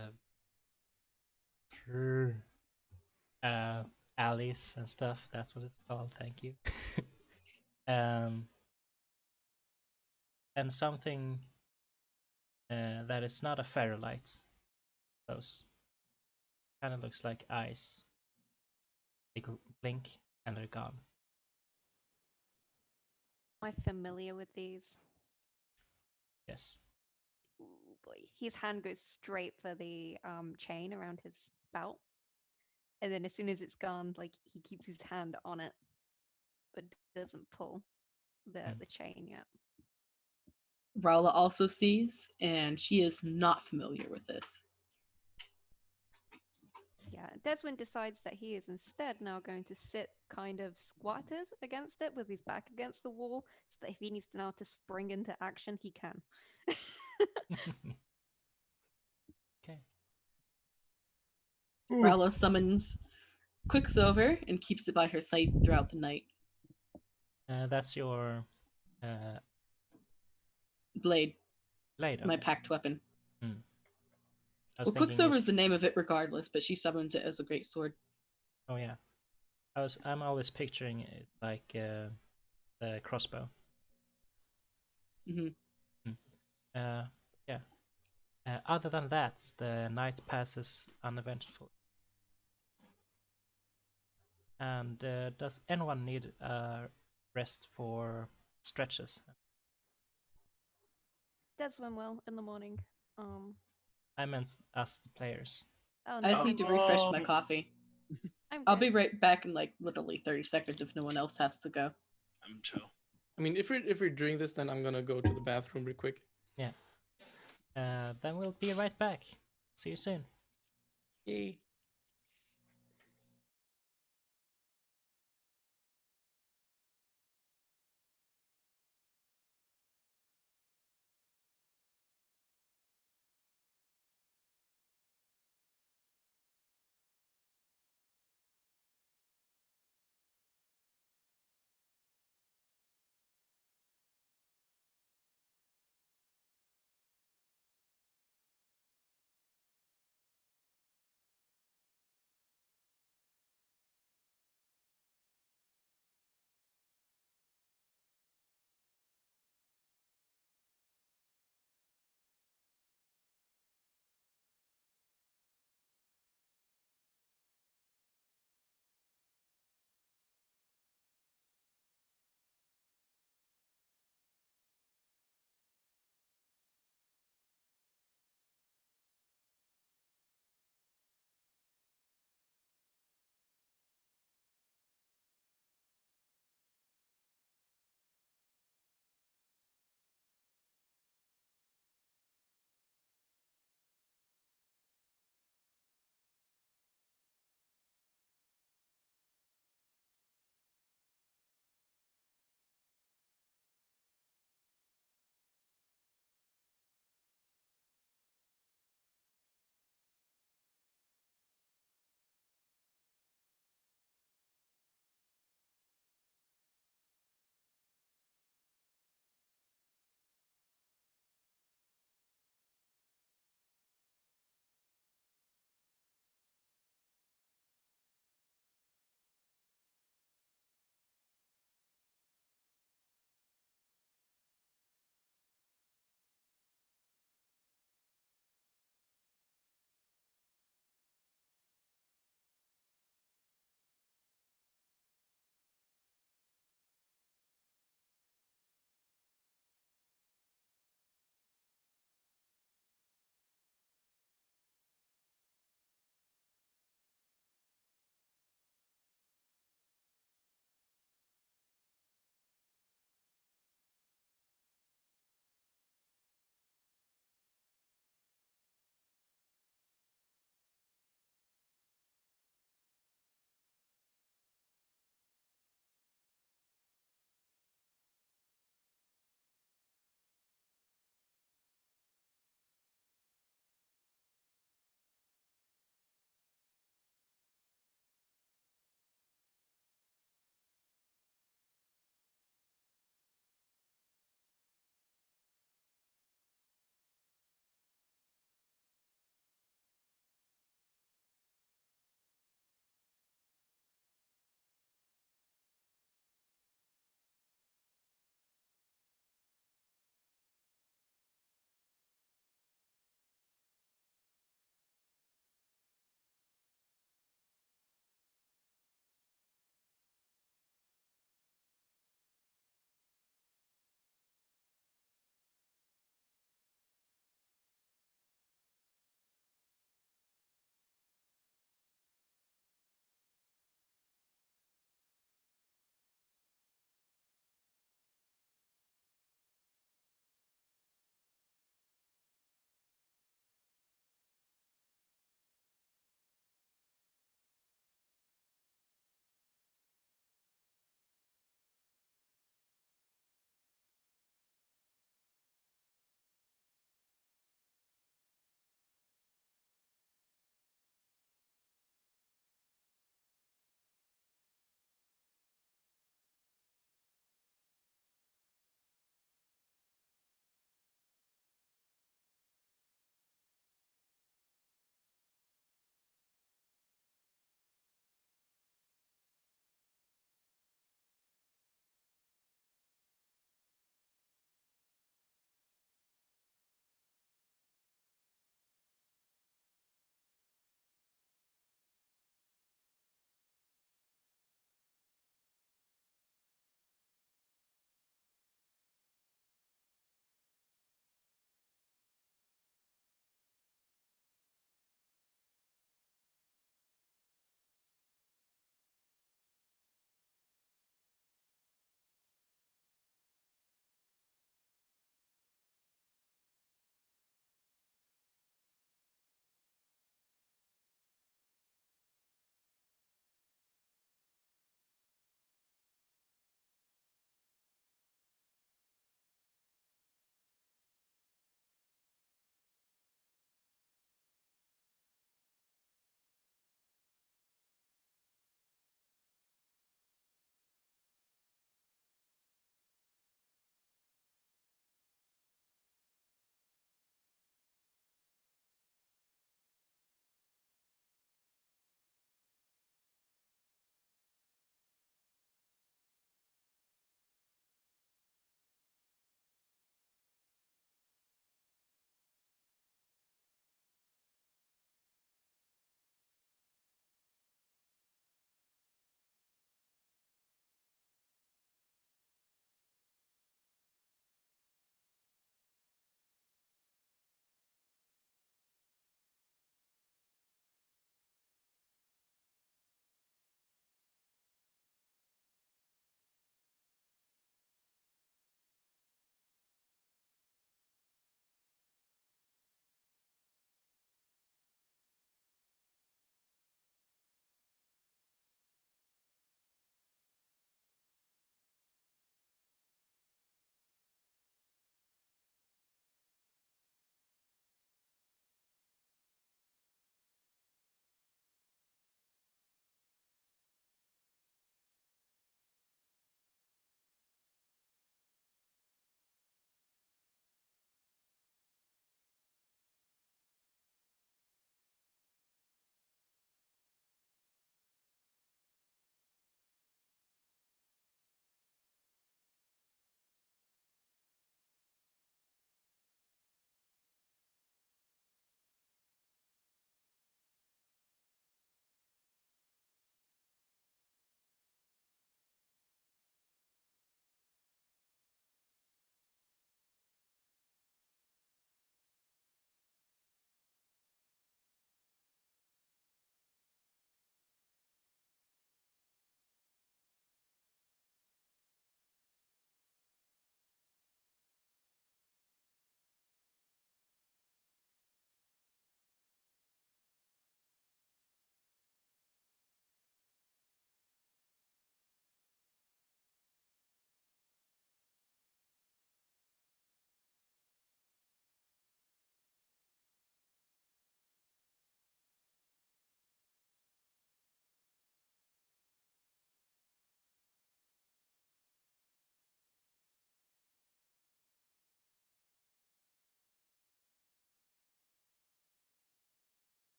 alleys and stuff. That's what it's called. Thank you. And something that is not a ferrolite. Those kind of looks like eyes. They blink and they're gone. Am I familiar with these? Yes. Ooh, boy. His hand goes straight for the chain around his belt. And then as soon as it's gone, like he keeps his hand on it, but doesn't pull the chain yet. Raula also sees, and she is not familiar with this. Yeah, Desmond decides that he is instead now going to sit kind of squatted against it with his back against the wall, so that if he needs to now to spring into action, he can. Okay. Raula summons Quicksilver and keeps it by her side throughout the night. That's your Blade, blade. my Okay. packed weapon. I was Well, thinking Quicksilver is the name of it regardless, but she summons it as a great sword. Oh yeah. I'm always picturing it like the crossbow. Mm-hmm. Yeah. Other than that, the night passes uneventful. And does anyone need a rest for stretches? Desmond will in the morning. I meant us, the players. Oh I no, just need to refresh my coffee. I'm I'll good. be right back in like literally 30 seconds if no one else has to go. I'm chill. I mean, if we're doing this, then I'm gonna go to the bathroom real quick. Yeah. Then we'll be right back. See you soon. Yay.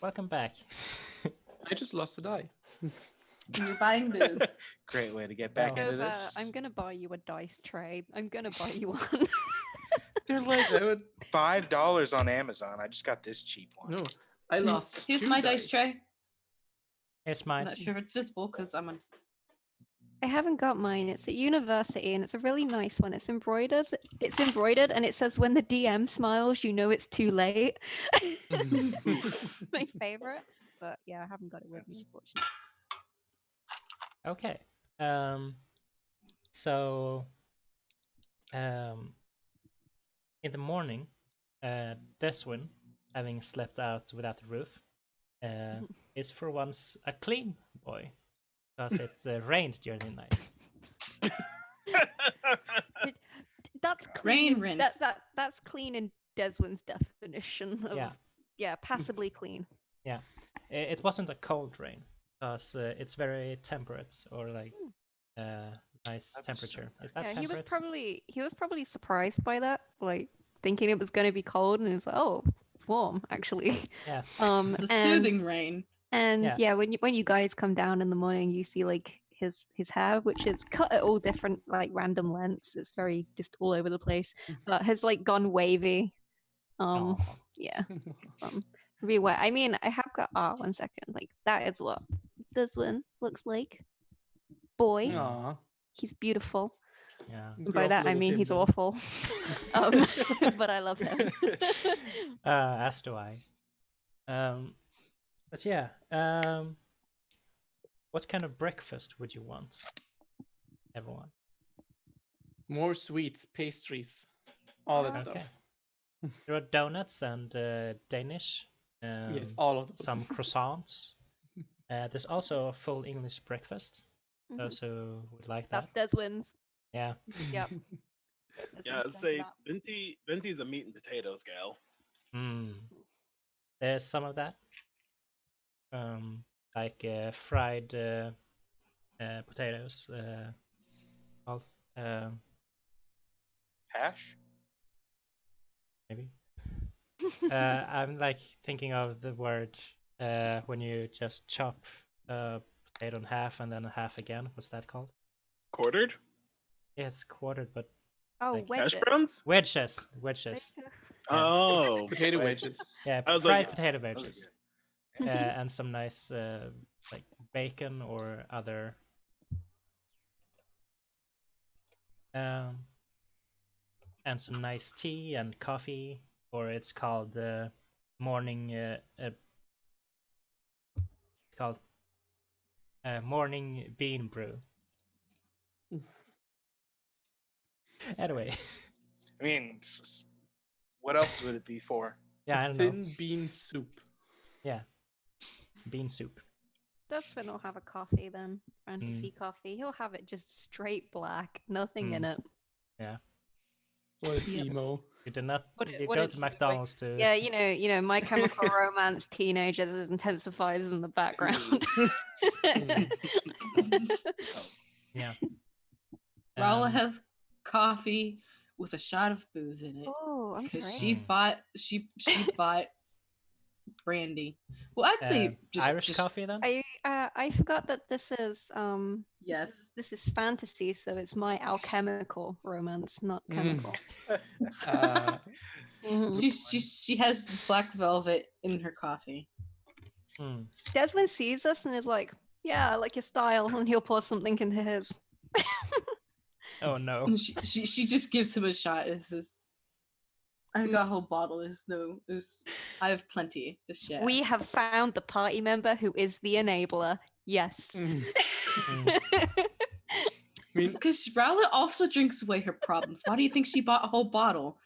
Welcome back. I just lost a die. You're buying booze. Great way to get back Oh. into Nova, this. I'm gonna buy you a dice tray. I'm gonna buy you one. They're like That would $5 on Amazon. I just got this cheap one. no. I lost. Here's 2 my dice tray. Here's I'm mine. not sure if it's visible because I'm on. I haven't got mine. It's at university and it's a really nice one. It's embroidered. It's embroidered and it says when the DM smiles, you know it's too late. My favorite. But yeah, I haven't got it with me, unfortunately. Okay. So in the morning, Deswin, having slept out without a roof, is for once a clean boy because it's rained during the night. That's Rain clean. rinsed. That's clean in Deswin's definition of Yeah. passably clean. It wasn't a cold rain because it's very temperate or like nice That's- temperature. Is that Yeah, temperate? he was probably surprised by that, like thinking it was going to be cold, and he was like, "Oh, it's warm, actually." Yeah. It's a soothing rain. And Yeah. yeah, when you guys come down in the morning, you see like his hair, which is cut at all different like random lengths. It's very just all over the place, but has like gone wavy. Aw. Yeah, from be wet. I mean, I have got 1 second. Like that is what this one looks like. Boy, Aw. he's beautiful. Yeah. And by that I mean he's awful. But I love him. As do I. But yeah. What kind of breakfast would you want, everyone? More sweets, pastries, all that stuff. Okay. There are donuts and Danish. Yes, all of those. Some croissants. There's also a full English breakfast. Those who would like that. That's Deswin's. Yeah. Yep. Yeah, I'd say Venti's a meat and potatoes gal. There's some of that. Like fried potatoes. Hash? Maybe. I'm like thinking of the word when you just chop a potato in half and then a half again. What's that called? Quartered? Yes, quartered, but Oh, like Hash wedges. browns? wedges. Oh. Potato wedges. Yeah, I was fried like- potato wedges, and some nice like bacon or other. And some nice tea and coffee, or it's called morning. It's called morning bean brew. Anyway, I mean, what else would it be for? yeah, I don't Thin know. bean soup. Yeah, bean soup. Deswin will have a coffee then. Fantasy coffee. He'll have it just straight black, nothing in it. Yeah, What an emo. you did not. What You what go did to you- McDonald's to. Yeah, you know, My Chemical Romance teenagers intensifies in the background. Yeah. Rala has coffee with a shot of booze in it Oh, I'm because sorry. she bought she bought brandy. Well, I'd say just Irish coffee then. I forgot that this is Yes. this is fantasy, so it's my alchemical romance, not chemical. Mhm. She has black velvet in her coffee. Desmond sees us and is like, "Yeah, I like your style," and he'll pour something into his. Oh no. And she just gives him a shot. It's just, I've got a whole bottle. I have plenty to share. We have found the party member who is the enabler. Yes. I mean, Because Rowlet also drinks away her problems. Why do you think she bought a whole bottle?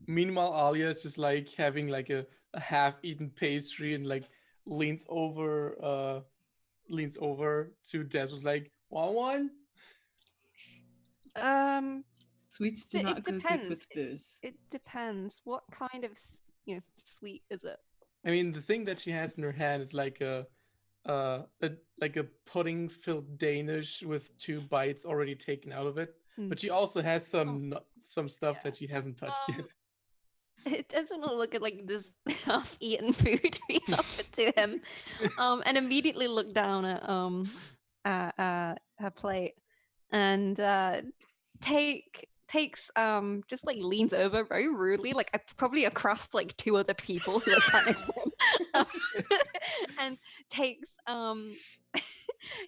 meanwhile, Alia is just like having like a half-eaten pastry and like leans over to Des was like, want one? Sweets do It not go good depends. with booze. It depends. What kind of sweet is it? I mean, the thing that she has in her hand is like a pudding filled Danish with 2 bites already taken out of it. But she also has some stuff that she hasn't touched yet. It doesn't look at like this half-eaten food being offered to him, and immediately look down at her plate and takes just like leans over very rudely, like probably across like two other people who are sat next to him, and takes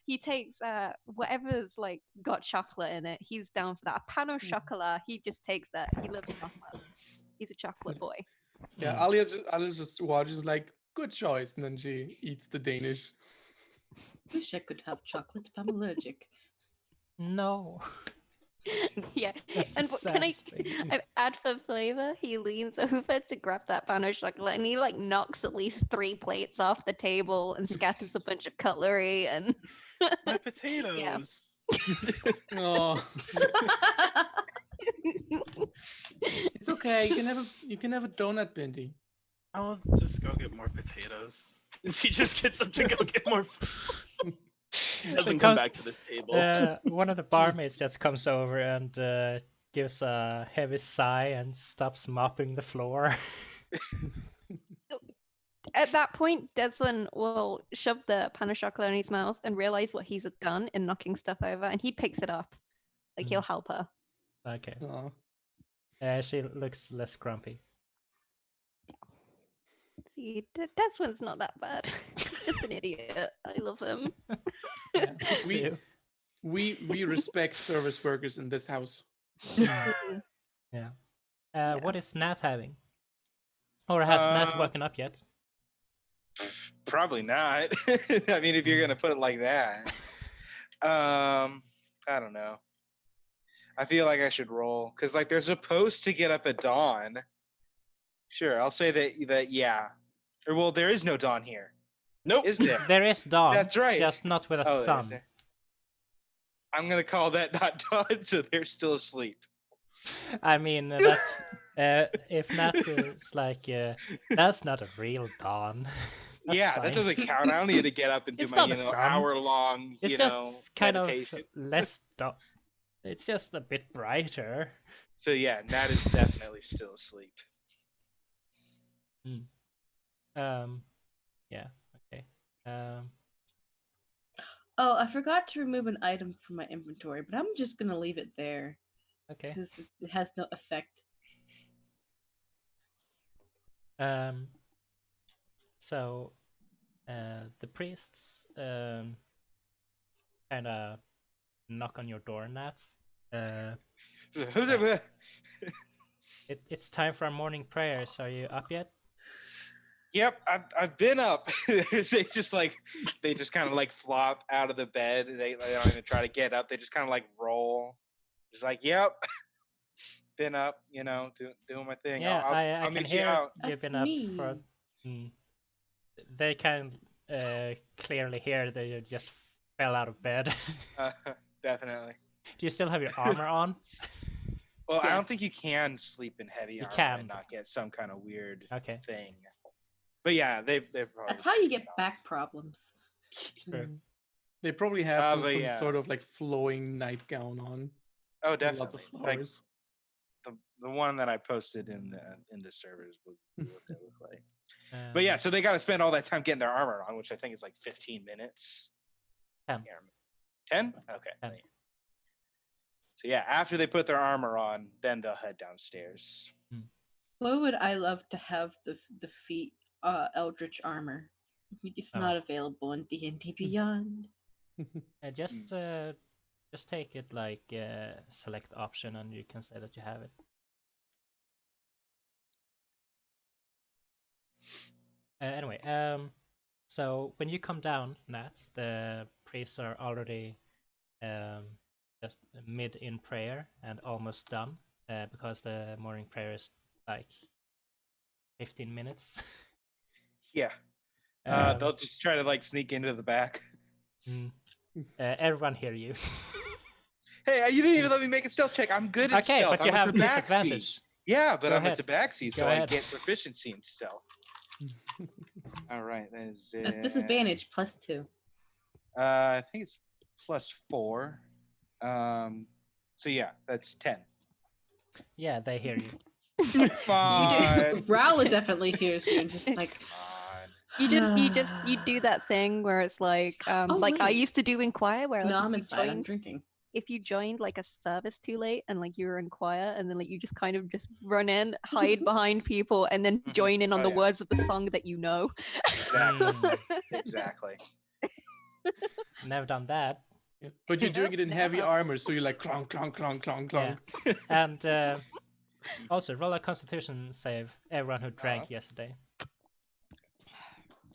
he takes whatever's like got chocolate in it. He's down for that. A pan au chocolat. He just takes that. He loves chocolate. He's a chocolate boy. Yeah, Alia's just watches like, good choice, and then she eats the Danish. Wish I could have chocolate, but I'm allergic. No. Yeah, That's and the can I saddest thing. add for flavor? He leans over to grab that pan au chocolat, and he like knocks at least 3 plates off the table and scatters a bunch of cutlery and My potatoes. Oh, it's okay. You can have a donut, Binti. I'll just go get more potatoes. And she just gets up to go get more food. She doesn't come Because, back to this table. one of the barmaids just comes over and gives a heavy sigh and stops mopping the floor. At that point, Desmond will shove the pan au chocolat in his mouth and realize what he's done in knocking stuff over, and he picks it up. Like he'll help her. Okay. Oh. She looks less grumpy. See, Desmond's not that bad. He's just an idiot. I love him. Yeah. Too. We respect service workers in this house. Mm. Yeah. Yeah. What is Nat having? Or has Nat woken up yet? Probably not. I mean, if you're gonna put it like that. I don't know. I feel like I should roll because like they're supposed to get up at dawn. Sure, I'll say that yeah. Or well, there is no dawn here. Nope. Is there? There is dawn. That's right. Just not with a there's sun. there. I'm gonna call that not dawn, so they're still asleep. I mean, that's if Nat is like, that's not a real dawn. That's Yeah, fine. that doesn't count. I don't need to get up and do It's my not the sun. hour-long It's just kind meditation. of less. It's just a bit brighter. So yeah, Nat is definitely still asleep. Yeah. Okay. Oh, I forgot to remove an item from my inventory, but I'm just gonna leave it there Okay. because it has no effect. So, the priests kind of knock on your door, Nat. It's time for our morning prayers. Are you up yet? Yep, I've been up. They just kind of like flop out of the bed. They don't even try to get up. They just kind of like roll. Just like, yep, been up. Doing my thing. Yeah, I I'll can meet you hear out. you've That's been up me. for. They can clearly hear that you just fell out of bed. Definitely. Do you still have your armor on? Well, I don't Yes. think you can sleep in heavy armor can. and not get some kind of weird Okay. thing. But yeah, they probably. That's how you get back problems. True. They probably have but some yeah. sort of like flowing nightgown on. Oh, with definitely. Lots of Like flowers. the one that I posted in the servers was what they look like. Um, But yeah, so they got to spend all that time getting their armor on, which I think is like 15 minutes. 10. 10? Okay. 10. So yeah, after they put their armor on, then they'll head downstairs. What would I love to have the feat Eldritch armor? It's Oh. not available in D&D Beyond. Just take it like select option, and you can say that you have it. Anyway, so when you come down, Nat, the priests are already just mid in prayer and almost done, because the morning prayer is like 15 minutes. Yeah. They'll just try to like sneak into the back. Everyone hear you. Hey, you didn't even let me make a stealth check. I'm good at Okay, stealth. but you I'm a have tabaxi. disadvantage. Yeah, but Go I'm ahead. a tabaxi, so Go I ahead. get proficiency in stealth. All right, that is That's disadvantage +2. I think it's +4. So yeah, that's 10. Yeah, they hear you. Come on. Rowla definitely hears you and just like Come on. You do that thing where it's like I wait. used to do in choir where like no, if I'm you inside. I'm joined drinking. if you joined like a service too late and like you were in choir and then like you just kind of just run in, hide behind people, and then Mhm. join in on Oh, the yeah. words of the song that you know. Exactly. Mm, Exactly. never done that. Yeah. But you're doing it in heavy Never. armor, so you're like clonk, clonk, clonk, clonk, clonk. Yeah. And also roll a Constitution save. Everyone who drank yesterday.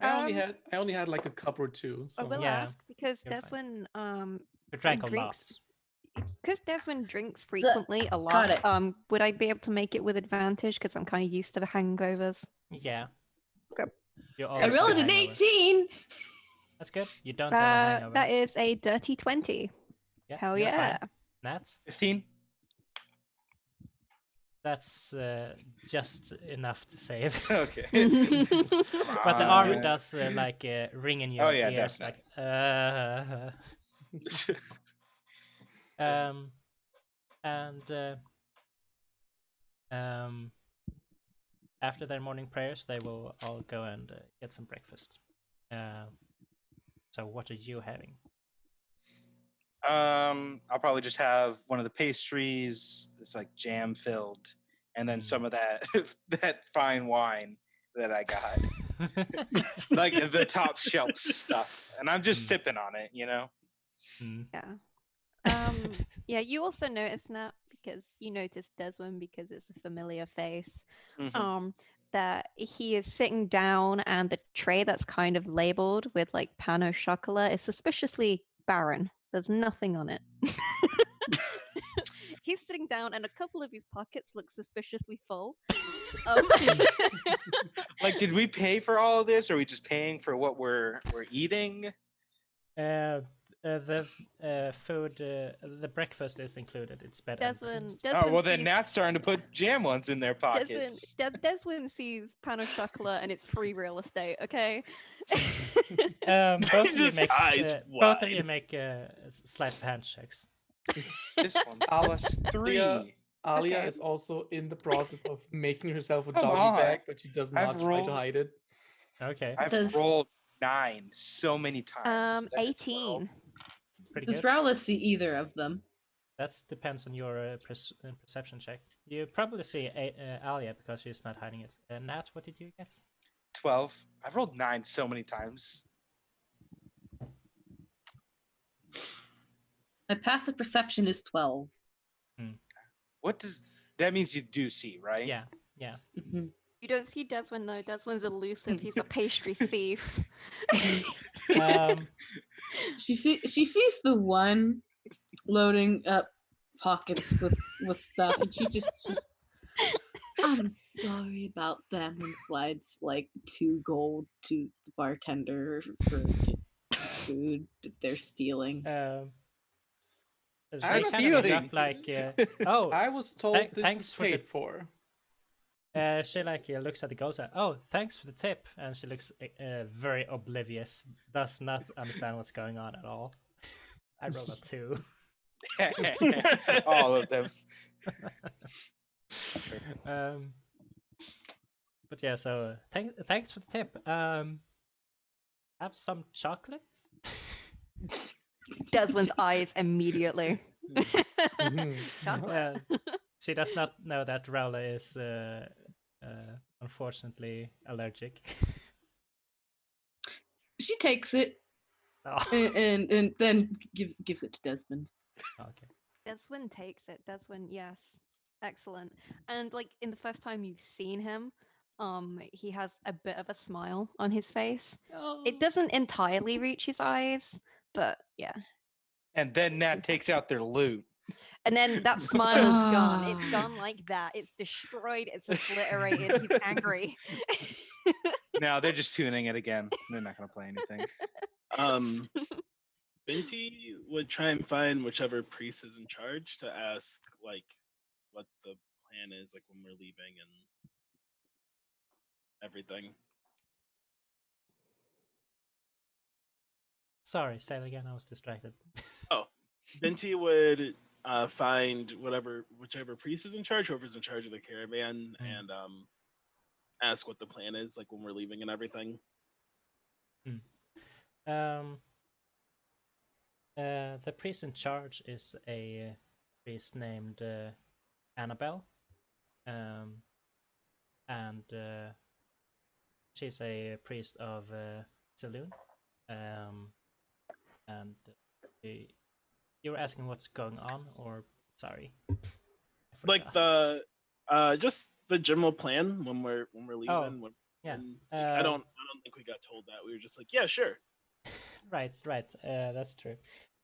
I only had like a cup or two. I So will Yeah, ask because you're fine. Desmond You drank a drinks lot. because Desmond drinks frequently a got lot. it. Would I be able to make it with advantage because I'm kind of used to the hangovers? Yeah. Okay. You I always rolled have an a hangover. 18. That's good. You don't have a hangover. That is a dirty 20. Yeah, Hell you're yeah. fine. Nats? 15. That's just enough to save. Okay. But the armor on. does ring in your Oh, yeah, ears, definitely. and after their morning prayers, they will all go and get some breakfast. So what are you having? I'll probably just have one of the pastries that's like jam filled, and then some of that that fine wine that I got, like the top shelf stuff, and I'm just sipping on it, you know. Yeah. Yeah, you also notice that because you notice Desmond because it's a familiar face. Mhm. That he is sitting down and the tray that's kind of labeled with like pan au chocolat is suspiciously barren. There's nothing on it. He's sitting down and a couple of his pockets look suspiciously full. Like, did we pay for all of this, or are we just paying for what we're eating? The food, the breakfast is included. It's better. Desmond Oh well, then sees, Nat's starting to put jam ones in their pockets. Desmond sees pan au chocolat and it's free real estate. Okay. Both of you Just make eyes both of you wide. make sleight of hand checks. This one's plus 3. Alia Okay. is also in the process of making herself a Come doggy on. bag, but she does I've not try rolled- to hide it. Okay, I've Does- rolled 9 so many times. That's a 12. 18. pretty Does good. Rowla see either of them? That depends on your perception check. You probably see Alia because she's not hiding it. Nat, what did you get? 12. I've rolled 9 so many times. My passive perception is 12. What does that means? You do see, right? Yeah. Mhm. You don't see Desmond though. Desmond's elusive. He's a pastry thief. She sees the one loading up pockets with stuff, and she just I'm sorry about them, and slides like 2 gold to the bartender for food that they're stealing. They I'm kind of look stealing. up like, oh, I was told this thanks is for the- paid for. she like looks at the ghost. Oh, thanks for the tip, and she looks very oblivious. Does not understand what's going on at all. I rolled a 2. All of them. But yeah, so thanks for the tip. Have some chocolates. Desmond's eyes immediately. Mhm. Chocolate. She does not know that Rowla is unfortunately allergic. She takes it Oh, and then gives it to Desmond. okay. Desmond takes it. Desmond, yes. Excellent. And like in the first time you've seen him, he has a bit of a smile on his face. It doesn't entirely reach his eyes, but yeah. And then Nat takes out their loot. And then that smile is gone. It's Ah. gone like that. It's destroyed. It's obliterated. He's angry. No, they're just tuning it again. They're not going to play anything. Binti would try and find whichever priest is in charge to ask like what the plan is, like when we're leaving and everything. Sorry, say it again. I was distracted. Binti would find whichever priest is in charge, whoever's in charge of the caravan, and ask what the plan is, like when we're leaving and everything. The priest in charge is a priest named Annabelle, and she's a priest of Saloon. And you were asking what's going on, or sorry? Like the just the general plan when we're leaving. Oh, yeah. I don't think we got told that. We were just like, yeah, sure. Right. That's true.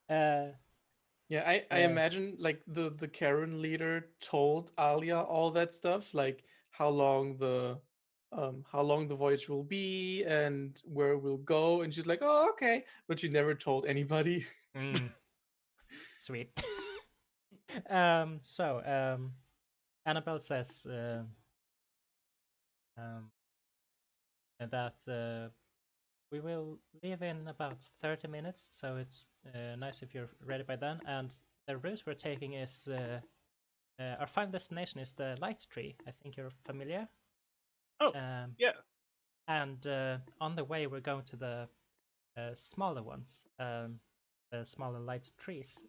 Yeah, I imagine like the Karen leader told Alia all that stuff, like how long the voyage will be and where we'll go, and she's like, oh, okay, but she never told anybody. Sweet. So Annabelle says that we will leave in about 30 minutes, so it's nice if you're ready by then. And the route we're taking is our final destination is the Light Tree. I think you're familiar. Oh, yeah. And on the way, we're going to the smaller ones, the smaller light trees.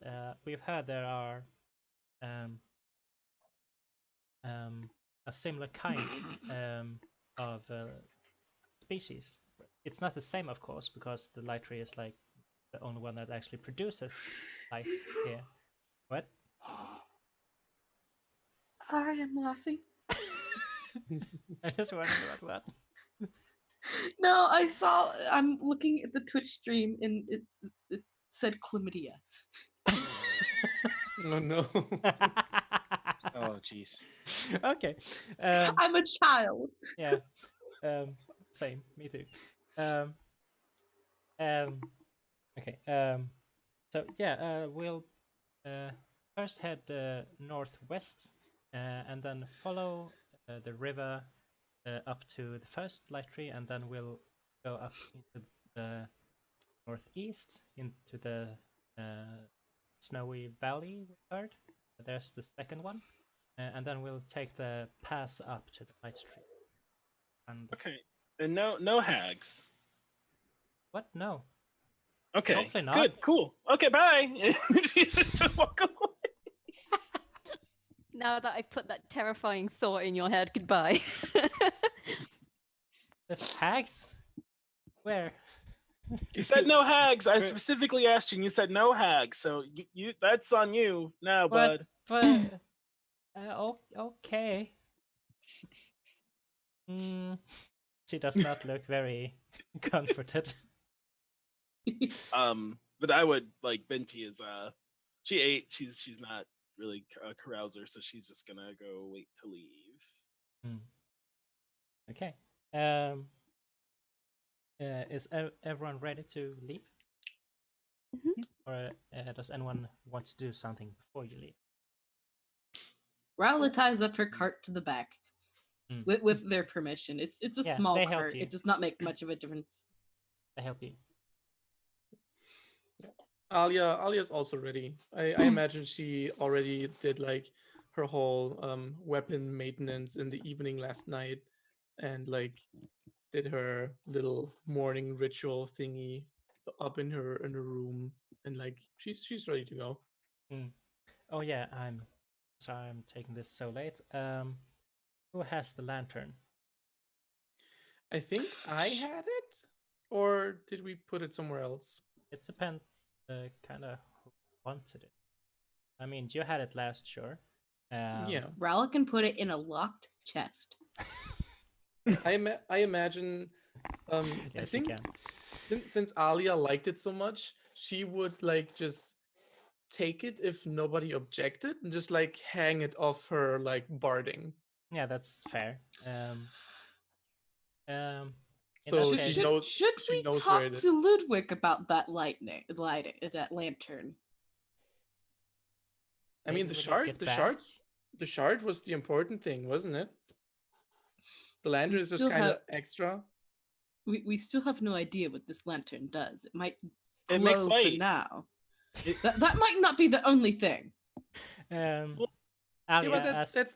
We've heard there are a similar kind of species. It's not the same, of course, because the light tree is like the only one that actually produces light here. What? Sorry, I'm laughing. I just wondered about that. No, I'm looking at the Twitch stream and it said chlamydia. Oh no. Oh jeez. Okay. I'm a child. Yeah. Same. Me too. Okay. So yeah, we'll first head northwest, and then follow the river up to the first light tree, and then we'll go up into the northeast into the snowy valley. We heard. There's the second one, and then we'll take the pass up to the light tree. And okay, and no hags. What? No. Okay. Hopefully not. Good. Cool. Okay. Bye. Just walk away. Now that I've put that terrifying thought in your head, goodbye. There's hags? Where? You said no hags. I specifically asked you, and you said no hags. So you that's on you now, bud. But okay. She does not look very comforted. But I would like Binti is she ate. She's not really a carouser, so she's just gonna go wait to leave. Okay. Is everyone ready to leave? Mm-hmm. Or does anyone want to do something before you leave? Raula ties up her cart to the back with their permission. It's a small cart. It does not make much of a difference. They help you. Alia's also ready. I imagine she already did like her whole weapon maintenance in the evening last night, and like did her little morning ritual thingy up in her room, and like she's ready to go. Oh yeah, I'm sorry I'm taking this so late. Who has the lantern? I think I had it, or did we put it somewhere else? It depends kind of who wanted it. I mean, you had it last, sure. Yeah. Raula can put it in a locked chest. I imagine yes, I think you can. Since Alia liked it so much, she would like just take it if nobody objected and just like hang it off her like barding. Yeah, that's fair. So case, she knows. Should she we knows talk where it is. to Ludwig about that that lantern? I mean, the shard was the important thing, wasn't it? The lantern is just kind of extra. We still have no idea what this lantern does. It might glow It makes light for now. That might not be the only thing. Um, Well, Yeah, Alia, but as that's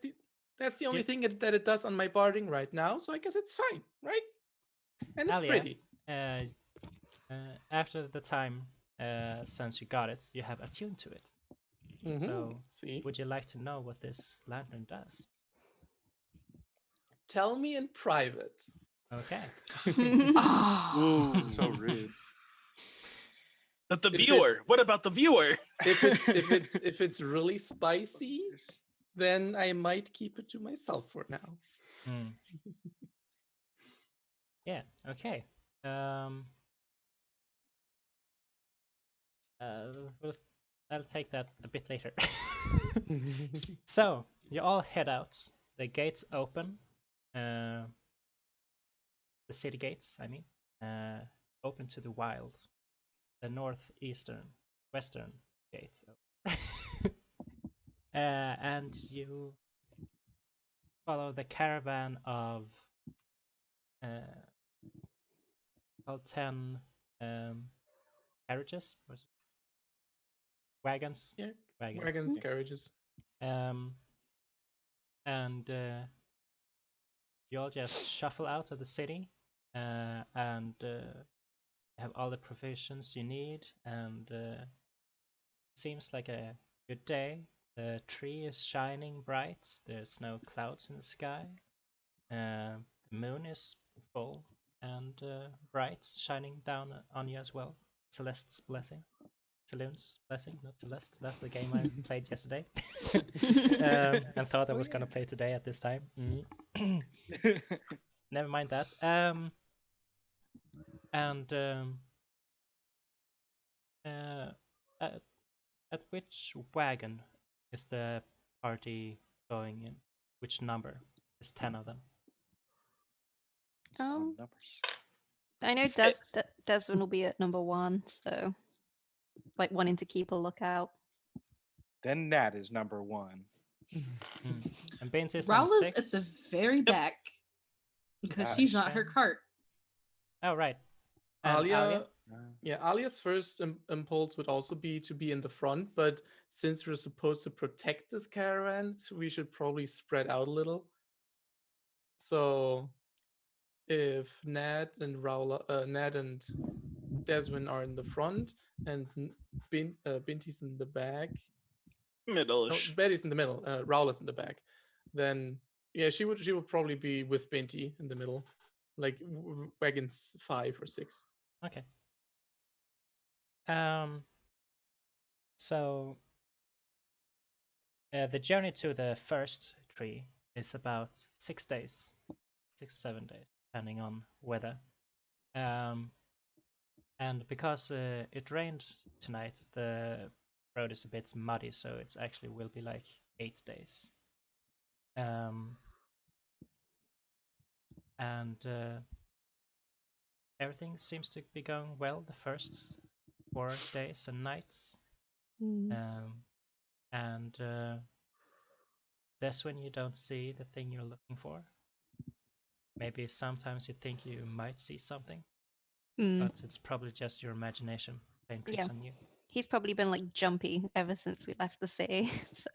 the only you- thing that it does on my barding right now, so I guess it's fine, right? And it's Alia, pretty. after the time since you got it, you have attuned to it. So, See, would you like to know what this lantern does? tell me in private. Okay. Oh, So rude. But the If viewer. it's- What about the viewer? If it's really spicy, then I might keep it to myself for now. Hmm. Yeah. Okay. We'll, I'll take that a bit later. So you all head out. The gates open. The city gates, I mean, open to the wild. The western gates. And you follow the caravan of about 10 carriages, wagons. Yeah, Wagons. wagons, Yeah. carriages. And you all just shuffle out of the city and have all the provisions you need, and seems like a good day. The tree is shining bright. There's no clouds in the sky. The moon is full and bright, shining down on you as well. Celeste's blessing. Saloon's blessing, not Celeste. That's the game I played yesterday. And thought I was gonna play today at this time. Never mind that. And at which wagon is the party going in? Which number? There's 10 of them. Numbers. I know 6. Desmond will be at number 1, so like wanting to keep a lookout. Then Nat is number 1. And Baines is number Rowla's 6. at the very back because she's not her cart. Oh, right. And Alia, yeah, Alia's first impulse would also be to be in the front, but since we're supposed to protect this caravan, so we should probably spread out a little. So if Nat and Desmond are in the front and Binty's in the back, no, Middle-ish. Betty's in the middle, Rowla's in the back, then yeah, she would probably be with Binty in the middle, like wagons 5 or 6. Okay. So the journey to the first tree is about 6 days, 6-7 days, depending on weather. And because it rained tonight, the road is a bit muddy, so it actually will be like 8 days. And everything seems to be going well the first 4 days and nights. And that's when you don't see the thing you're looking for. Maybe sometimes you think you might see something, but it's probably just your imagination playing tricks on you. He's probably been like jumpy ever since we left the city. So.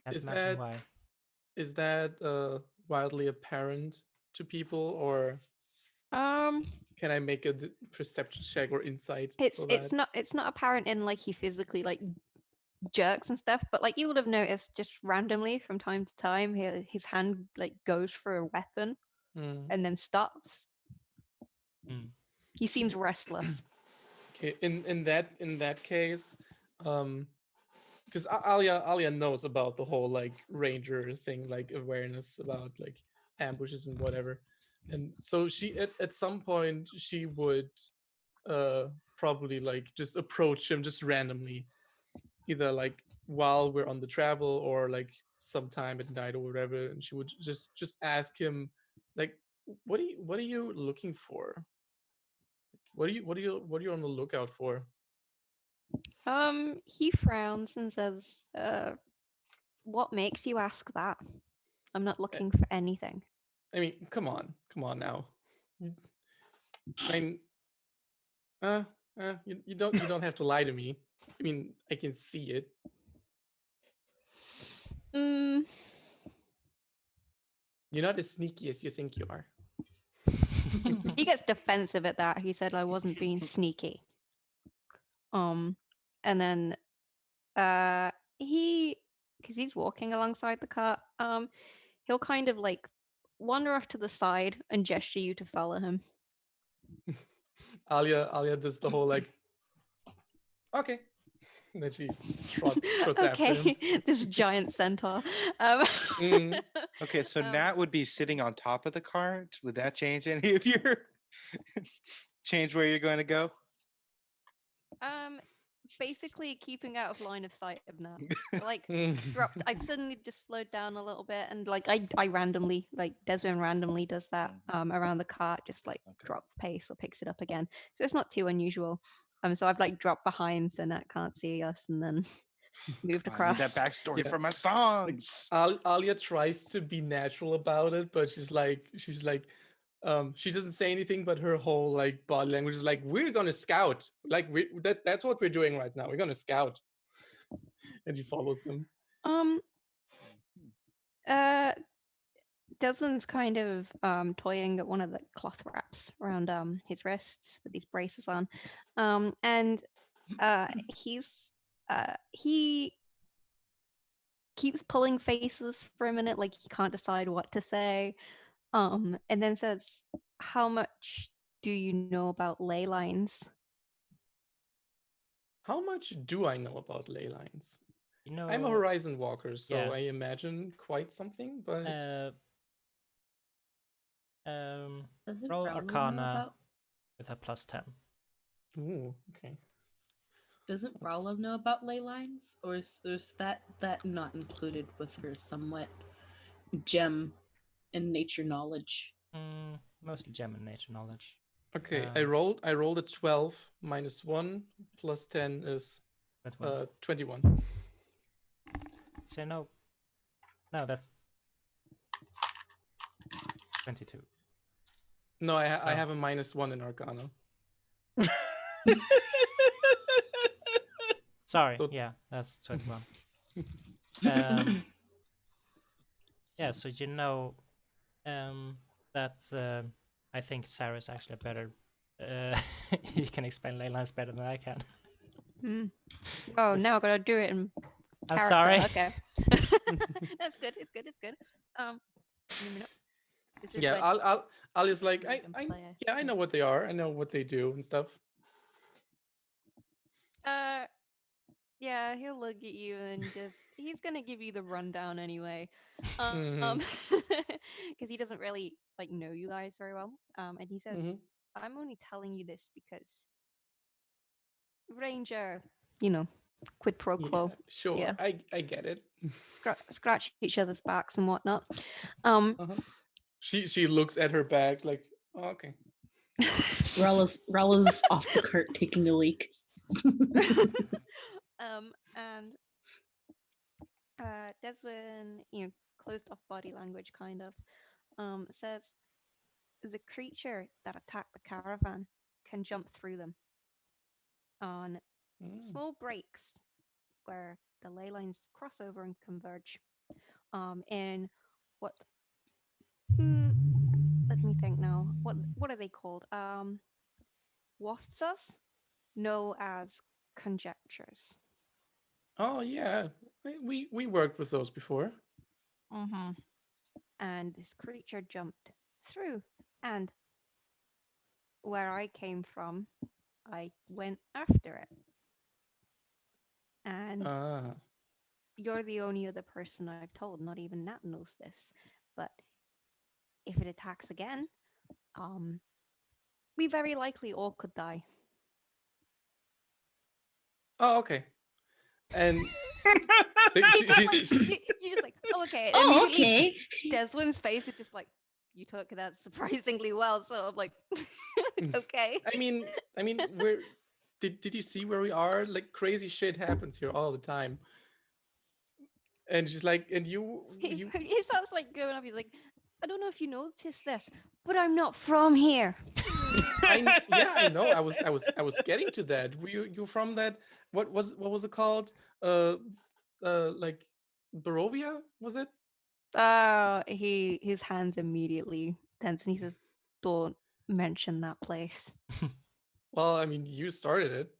Can't imagine why. Is that wildly apparent to people, or can I make a perception check or insight? It's not apparent in like he physically like jerks and stuff, but like you would have noticed just randomly from time to time his hand like goes for a weapon and then stops. He seems restless. Okay, in that case, because Alia knows about the whole like ranger thing, like awareness about like ambushes and whatever, and so she at some point she would probably like just approach him just randomly, either like while we're on the travel or like sometime at night or whatever, and she would just ask him like, what are you looking for? What are you on the lookout for? He frowns and says, what makes you ask that? I'm not looking for anything. I mean, come on now. I mean, you don't have to lie to me. I mean, I can see it. Mm, You're not as sneaky as you think you are. he gets defensive at that. He said I wasn't being sneaky. And then because he's walking alongside the cart, he'll kind of like wander off to the side and gesture you to follow him. Alia does the whole like, okay. And then she trots after him. Okay, this giant centaur. Mm. Okay, so Um, Nat would be sitting on top of the cart. Would that change any of your change where you're going to go? Basically keeping out of line of sight of Nat. Like Mm. dropped. I've suddenly just slowed down a little bit, and like I randomly, like Desmond randomly does that around the cart, just like drops pace or picks it up again. So it's not too unusual. So I've like dropped behind so Nat can't see us, and then moved I need across. that backstory Yeah. for my songs. Alia tries to be natural about it, but she's like, she doesn't say anything, but her whole like body language is like, we're gonna scout. Like that's what we're doing right now. We're gonna scout. And he follows him. Desmond's kind of toying at one of the cloth wraps around his wrists with these braces on, and he keeps pulling faces for a minute, like he can't decide what to say, and then says, "How much do you know about ley lines?" How much do I know about ley lines? You know, I'm a horizon walker, so yeah. I imagine quite something, but Doesn't roll Raoul know Arcana about? with a +10. ooh, okay. Doesn't Raoul know about ley lines, or is that not included with her somewhat gem and nature knowledge? Mostly gem and nature knowledge. Okay, I rolled a 12 minus 1 plus 10 is 21. So no, that's 22. No, I have a -1 in Arcana. Sorry, So- yeah, that's 21. Yeah, so you know that I think Sarah's actually a better. You can explain ley lines better than I can. Oh, now I gotta do it in I'm character. sorry. Okay. That's good. It's good. This is Yeah, when I'll just like, you can play it. I know what they are. I know what they do and stuff. Yeah, he'll look at you and he's gonna give you the rundown anyway. Mhm. Because he doesn't really like know you guys very well. And he says, Mhm. I'm only telling you this because Ranger, quid pro quo. Yeah, sure. Yeah. I get it. Scratch each other's backs and whatnot. Uh-huh. She looks at her bag like, oh, okay. Raoul's off the cart taking a leak. And Desmond, closed off body language kind of, says the creature that attacked the caravan can jump through them on small breaks where the ley lines cross over and converge. In what? Let me think now. What are they called? Wafts us know as conjectures. Oh yeah, we worked with those before. And this creature jumped through, and where I came from, I went after it. And you're the only other person I've told. Not even Nat knows this. But if it attacks again, we very likely all could die. Oh, okay. And You're just like, oh, okay. And Oh, immediately okay. Desmond's face is just like, you took that surprisingly well. So I'm like, okay. I mean, where did you see where we are? Like crazy shit happens here all the time. And she's like, and you He starts like going up. He's like, I don't know if you noticed this, but I'm not from here. I know. I was getting to that. Were you from that? What was it called? Like Barovia, was it? His hands immediately tense and he says, "Don't mention that place." Well, I mean, you started it.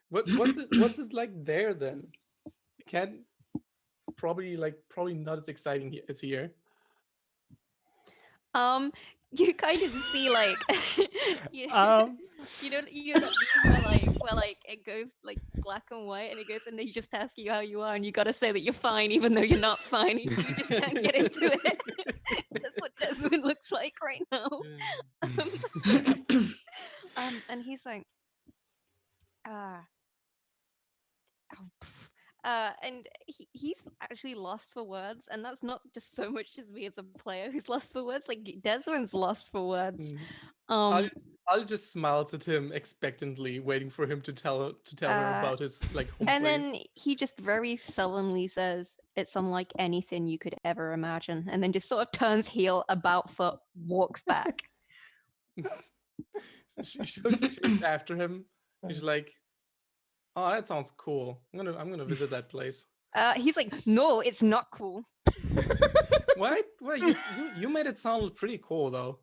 What's it like there then? It can't probably not as exciting as here. You kind of see like you, Um, you know the meme where like it goes like black and white and it goes and they just ask you how you are and you gotta say that you're fine even though you're not fine. You just can't get into it. That's what Desmond looks like right now. And he's like, and he's actually lost for words, and that's not just so much as me as a player who's lost for words. Like Desmond's lost for words. I'll just smile at him expectantly, waiting for him to tell her about his like home and place. then he just very sullenly says, "It's unlike anything you could ever imagine," and then just sort of turns heel, about foot, walks back. she looks after him. She's like, "Oh, that sounds cool. I'm gonna visit that place." He's like, "No, it's not cool." What? Well, you made it sound pretty cool though.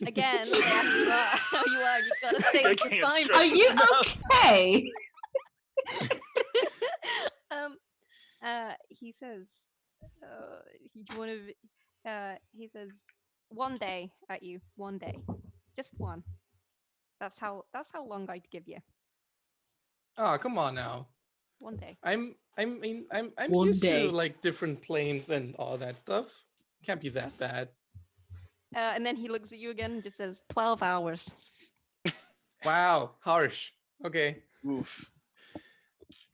Again, I ask you how you are. You gotta say I it's can't fine. stress Are this you enough. okay? He says, he says, "One day at you, one day, just one. That's how long I'd give you. Oh, come on now. One day." I'm One used day. to like different planes and all that stuff. Can't be that bad. And then he looks at you again and just says, 12 hours. Wow, harsh. Okay. Oof.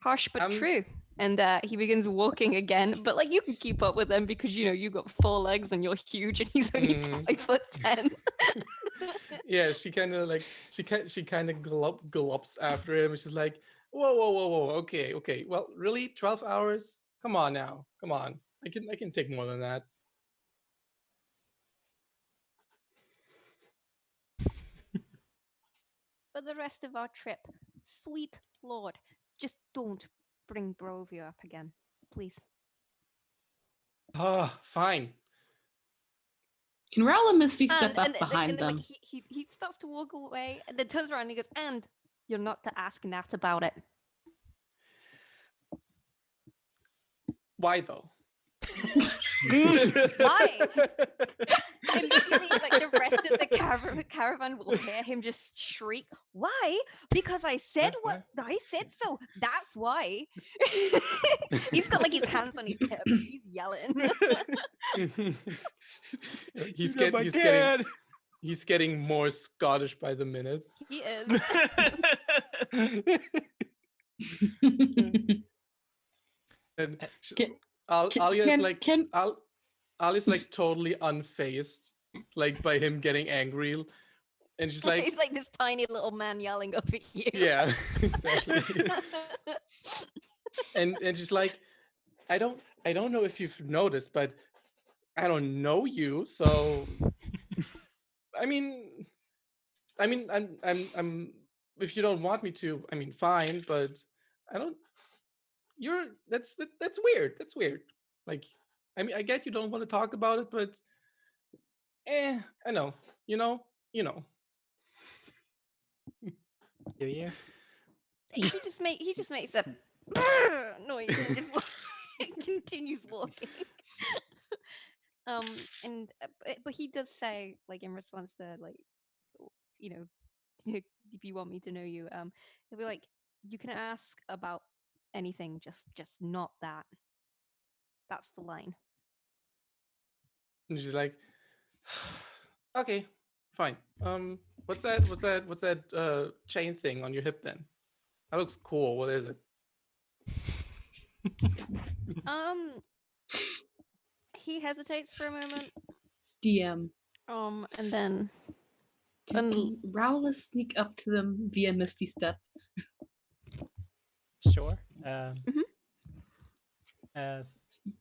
Harsh but true. And he begins walking again, but like you can keep up with him because you got 4 legs and you're huge, and he's only 5'10". Yeah, she kind of like she kind of gallops after him. She's like, whoa, okay. Well, really, 12 hours? Come on now, come on. I can take more than that. For the rest of our trip, sweet Lord, just don't bring Brovia up again, please. Ah, fine. Can Raoul and Misty step up behind them? Like, he starts to walk away and then turns around and he goes, "And you're not to ask Nat about it." Why though? Why? Immediately, like the rest of the caravan will hear him just shriek, "Why? Because I said what I said so. That's why." He's got like his hands on his hips. He's yelling. He's getting more Scottish by the minute. He is. And Alia's like totally unfazed, like by him getting angry, and she's like, he's like this tiny little man yelling up at you. Yeah, exactly. and she's like, I don't know if you've noticed, but I don't know you, so I'm if you don't want me to, I mean, fine, but I don't. That's weird. That's weird. Like, I mean, I get you don't want to talk about it, but I know. You know. Do you? He just makes a noise and just continues walking. But he does say, like, in response to, like, if you want me to know you, he'll be like, "You can ask about anything, just not that. That's the line." And she's like, okay, fine. What's that chain thing on your hip then? That looks cool. What is it? He hesitates for a moment. DM. And then Can Raoul sneak up to them via Misty Step? Sure.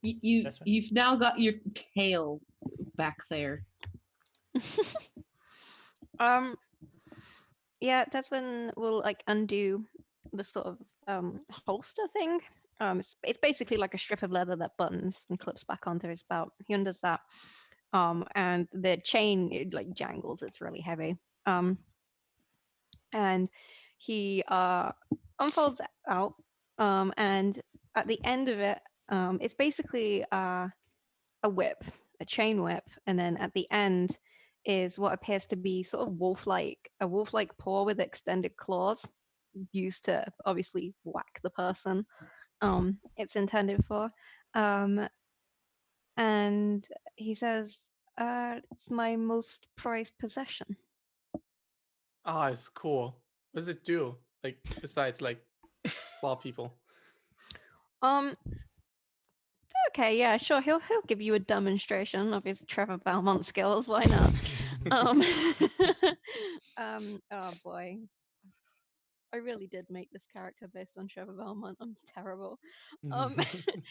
You've now got your tail back there. Yeah, that's when we'll like undo the sort of holster thing It's basically like a strip of leather that buttons and clips back onto his belt. He undoes that. And the chain, it like jangles. It's really heavy. And he unfolds it out. And at the end of it, it's basically a whip, a chain whip, and then at the end is what appears to be sort of a wolf-like paw with extended claws, used to obviously whack the person it's intended for. And he says, it's my most prized possession. Ah, it's cool. What does it do? Like besides like claw people? Okay, yeah, sure. He'll give you a demonstration of his Trevor Belmont skills. Why not? um, oh boy, I really did make this character based on Trevor Belmont. I'm terrible.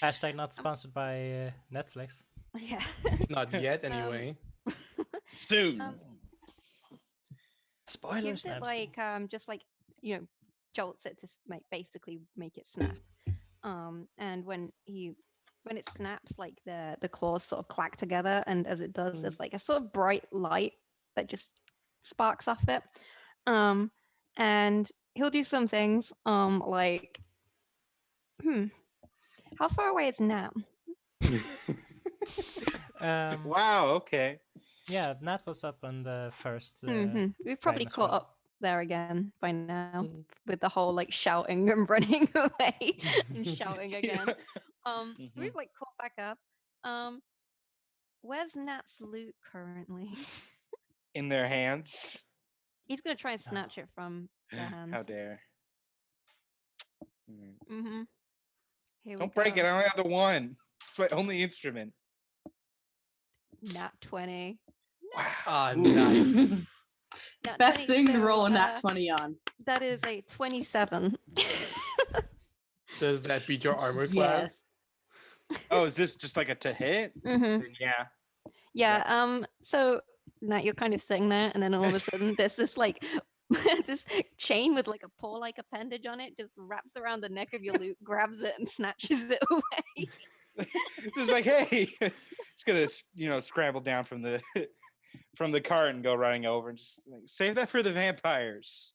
Hashtag not sponsored by Netflix. Yeah. Not yet, anyway. Soon. Spoilers. Gives it like just like jolts it to basically make it snap. And when it snaps, like the claws sort of clack together, and as it does, there's like a sort of bright light that just sparks off it. And he'll do some things like how far away is Nat? Wow. Okay. Yeah, Nat was up on the first. We've probably as caught well. up there again by now with the whole like shouting and running away and shouting again. So we've like caught back up. Where's Nat's loot currently? In their hands. He's gonna try and snatch it from their hands. How dare. Here Don't break it. go. I only have the one. It's my only instrument. Nat 20. Wow. Ah, nice. Nat Best 20, thing to so, roll a nat 20 on. That is a 27. Does that beat your armor class? Oh, is this just like a to hit? Then yeah. Yeah. So Nat, you're kind of sitting there, and then all of a sudden, there's this like this chain with like a paw-like appendage on it, just wraps around the neck of your loot, grabs it, and snatches it away. Just like, hey, just gonna scramble down from the cart and go running over and just like, save that for the vampires.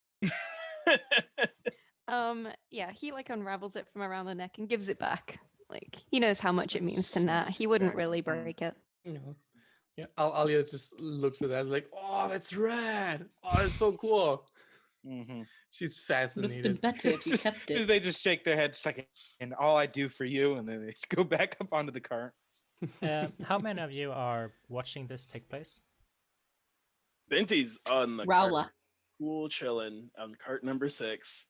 Yeah, he like unravels it from around the neck and gives it back. Like he knows how much it means to Nat. He wouldn't really break it. Yeah. Alia just looks at that like, oh, that's rad. Oh, that's so cool. She's fascinated. Would have been better if you kept it. They just shake their heads like, and all I do for you, and then they just go back up onto the cart. How many of you are watching this take place? Benty's on the Rowla. cart. Cool, chilling on cart number 6.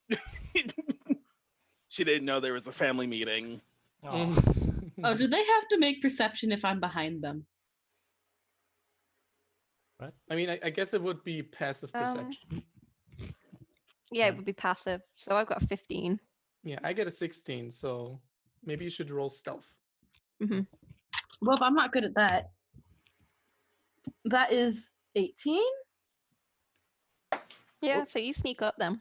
She didn't know there was a family meeting. Oh. Oh, do they have to make perception if I'm behind them? What? I mean, I guess it would be passive perception. Yeah, it would be passive. So I've got a 15. Yeah, I get a 16, so maybe you should roll stealth. Well, if I'm not good at that. That is 18? Yeah, so you sneak up then.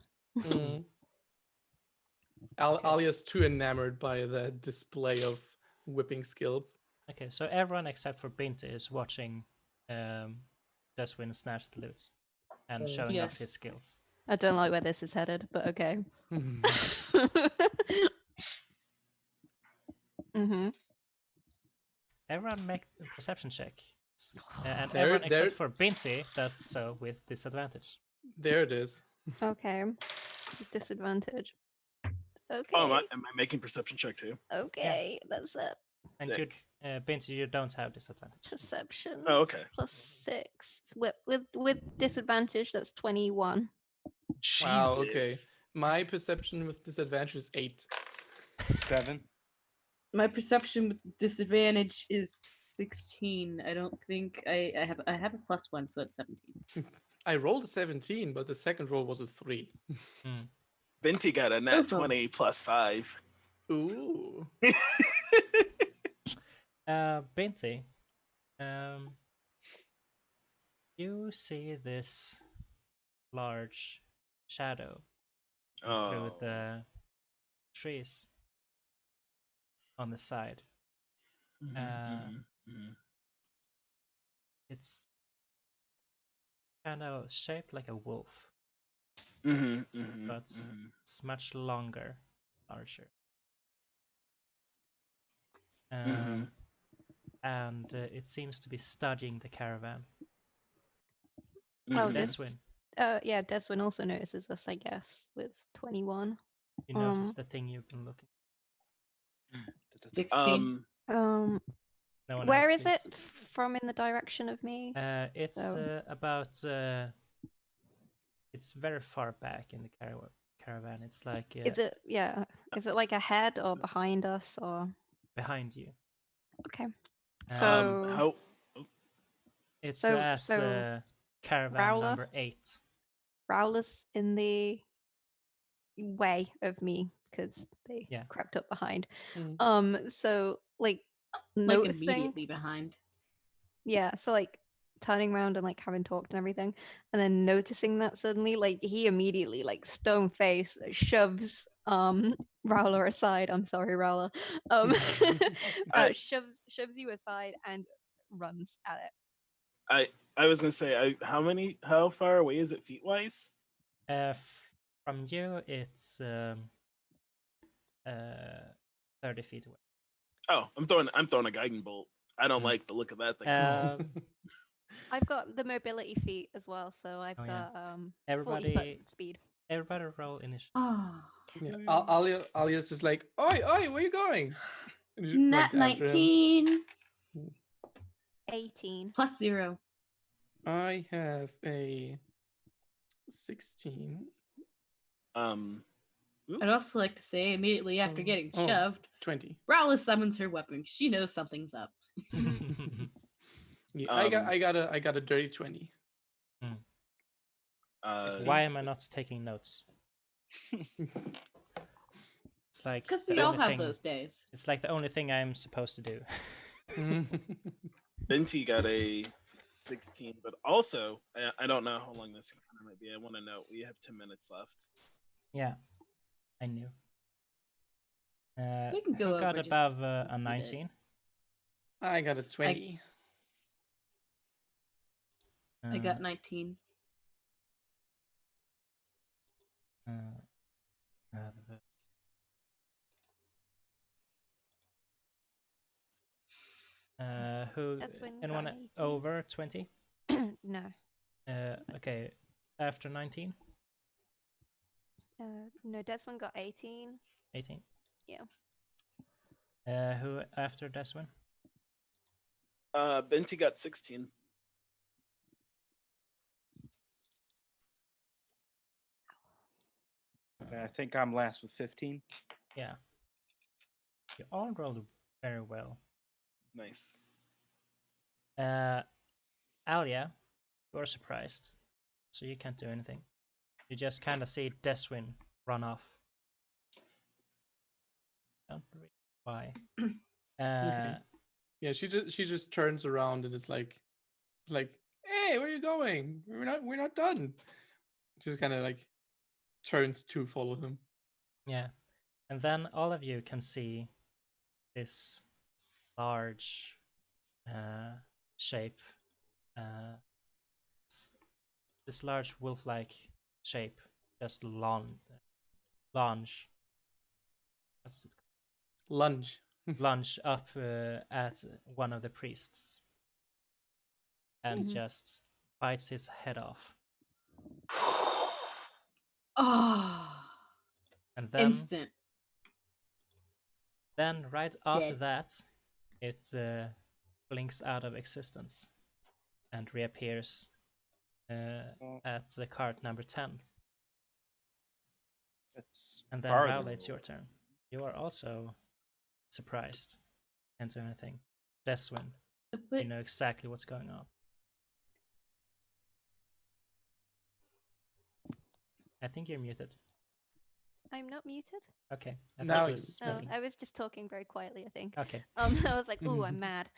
Alia's too enamored by the display of whipping skills. Okay, so everyone except for Binti is watching Deswin snatch the loot and showing off his skills. I don't like where this is headed, but okay. Everyone make a perception check. And There- everyone there- except for Binti does so with disadvantage. There it is. Okay. Disadvantage. Okay. Oh, am I making perception check too? Okay, that's it. And you, Sick. Binti, you don't have disadvantage. Perception. Oh, okay. Plus 6. With disadvantage, that's 21. Wow, okay. Jesus. My perception with disadvantage is 8. 7. My perception with disadvantage is 16. I don't think I have a +1, so it's 17. I rolled a 17, but the second roll was a 3. Benty got a nat Ooh. 20 plus 5. Ooh. Binti, you see this large shadow through Oh. the trees. on the side. It's kind of shaped like a wolf, but it's much longer, larger. And it seems to be studying the caravan. Oh, Deswin, yeah, Deswin also notices us, I guess, with 21. you notice the thing you've been looking. 16. No one Where else is it from in the direction of me? It's So- about. It's very far back in the caravan. It's like Is it, yeah, is it like ahead or behind us or? behind you. Okay. Um, So, How? It's so- at so caravan Rowler? number 8. Rowler's in the way of me because they Yeah. crept up behind. Mm. So like Like noticing, immediately behind. yeah, so like turning around and like having talked and everything, and then noticing that suddenly, like he immediately like stone face shoves Rowler aside. I'm sorry, Rowler. Shoves you aside and runs at it. I was gonna say, how far away is it feet wise? From you, it's 30 feet away. Oh, I'm throwing a guiding bolt. I don't like the look of that thing. I've got the mobility feat as well, so I've got 40-foot speed. Everybody roll initiative. Oh. Yeah, Alia's just like, oi, where you going? And she Nat runs after him. 19 18. plus 0. I have a 16. I'd also like to say immediately after getting Oh, shoved, 20. Rowla summons her weapon. She knows something's up. Yeah, I got a dirty 20. Why am I not taking notes? It's like Because the we all only have thing- those days. It's like the only thing I'm supposed to do. Binti got a 16, but also I don't know how long this encounter might be. I want to know. We have 10 minutes left. Yeah, I knew. We can go who got over just above a a bit. 19? I got a 20. I got 19. Who? That's when Anyone got 18. over 20? No. Okay, after 19? No, Desmond got 18. 18? Yeah. Who after Deswin? Binti got 16. I think I'm last with 15. Yeah. You all rolled very well. Nice. Alia, you're surprised, so you can't do anything. You just kind of see Deswin run off. Don't really why. Okay. Yeah, she just turns around and is like, hey, where are you going? We're not done. Just kind of like turns to follow him. Yeah, and then all of you can see this large shape, this large wolf-like shape, just lunge. What's it called? Lunge. Lunge up at one of the priests, and just bites his head off. Oh. And then, Instant. Then right after Dead. that, it blinks out of existence and reappears at the card number 10. And then Raoul, it's your turn. You are also surprised. Can't do anything. Deswin, you know exactly what's going on. I think you're muted. I'm not muted. Okay. Now you're you're speaking. I was just talking very quietly, I think. Okay. I was like, ooh, I'm mad.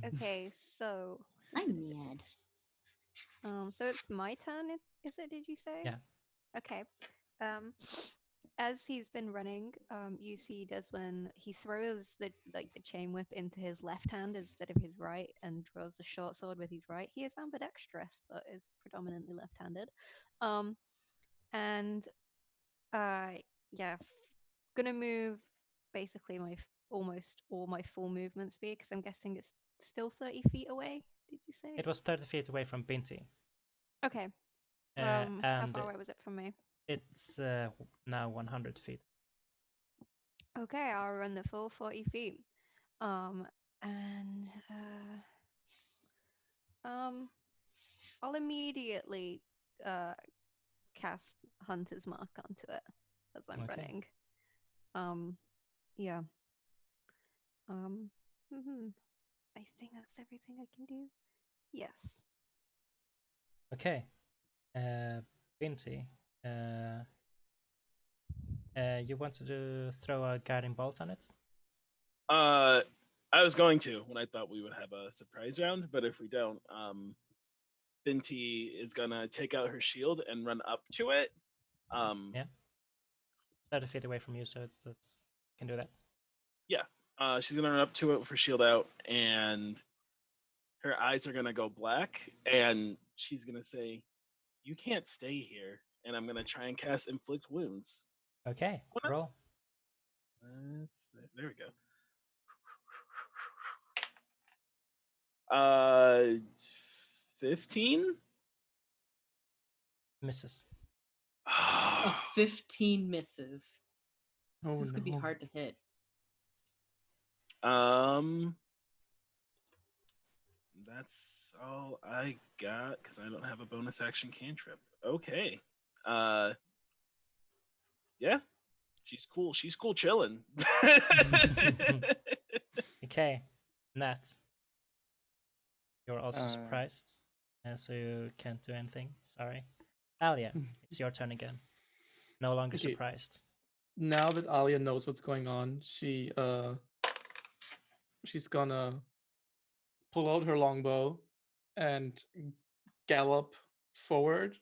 Okay, so I'm mad. so it's my turn, is it, did you say? Yeah. Okay. as he's been running, you see Desmond. He throws the chain whip into his left hand instead of his right, and draws the short sword with his right. He is ambidextrous, but is predominantly left-handed. And yeah, gonna move basically almost all my full movement speed, because I'm guessing it's still 30 feet away. Did you say? It was 30 feet away from Binti. Okay. Uh, How and far away was it from me? it's now 100 feet. Okay, I'll run the full 40 feet. And I'll immediately cast Hunter's Mark onto it as I'm Okay. running. Yeah. I think that's everything I can do. Yes. Okay. Binti, you want to throw a guiding bolt on it? I was going to when I thought we would have a surprise round, but if we don't, Binti is gonna take out her shield and run up to it. Yeah. 30 feet away from you, so it's can do that. Yeah. She's gonna run up to it with her shield out, and her eyes are gonna go black, and she's gonna say, "You can't stay here." And I'm gonna try and cast Inflict Wounds. Okay, roll. There we go. 15? Misses. Oh, 15 misses. Oh, This is gonna be no. hard to hit. That's all I got because I don't have a bonus action cantrip. Okay. Yeah. She's cool. She's cool chilling. Okay, Nat. You're also surprised, so you can't do anything. Sorry. Alia, it's your turn again. No longer Okay. surprised. Now that Alia knows what's going on, she's gonna pull out her longbow and gallop forward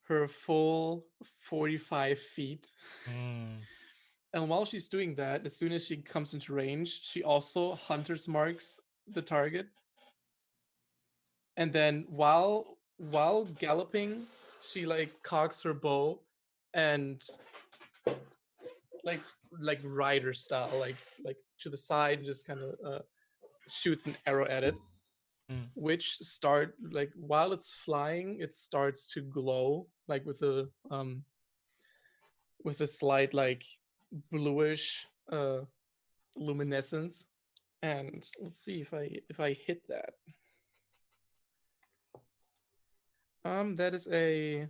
her full 45 feet. And while she's doing that, as soon as she comes into range, she also hunter's marks the target. And then while galloping, she like cocks her bow and like rider style, like to the side, just kind of shoots an arrow at it, which while it's flying, it starts to glow like with a slight like bluish luminescence. And let's see if I hit that. That is a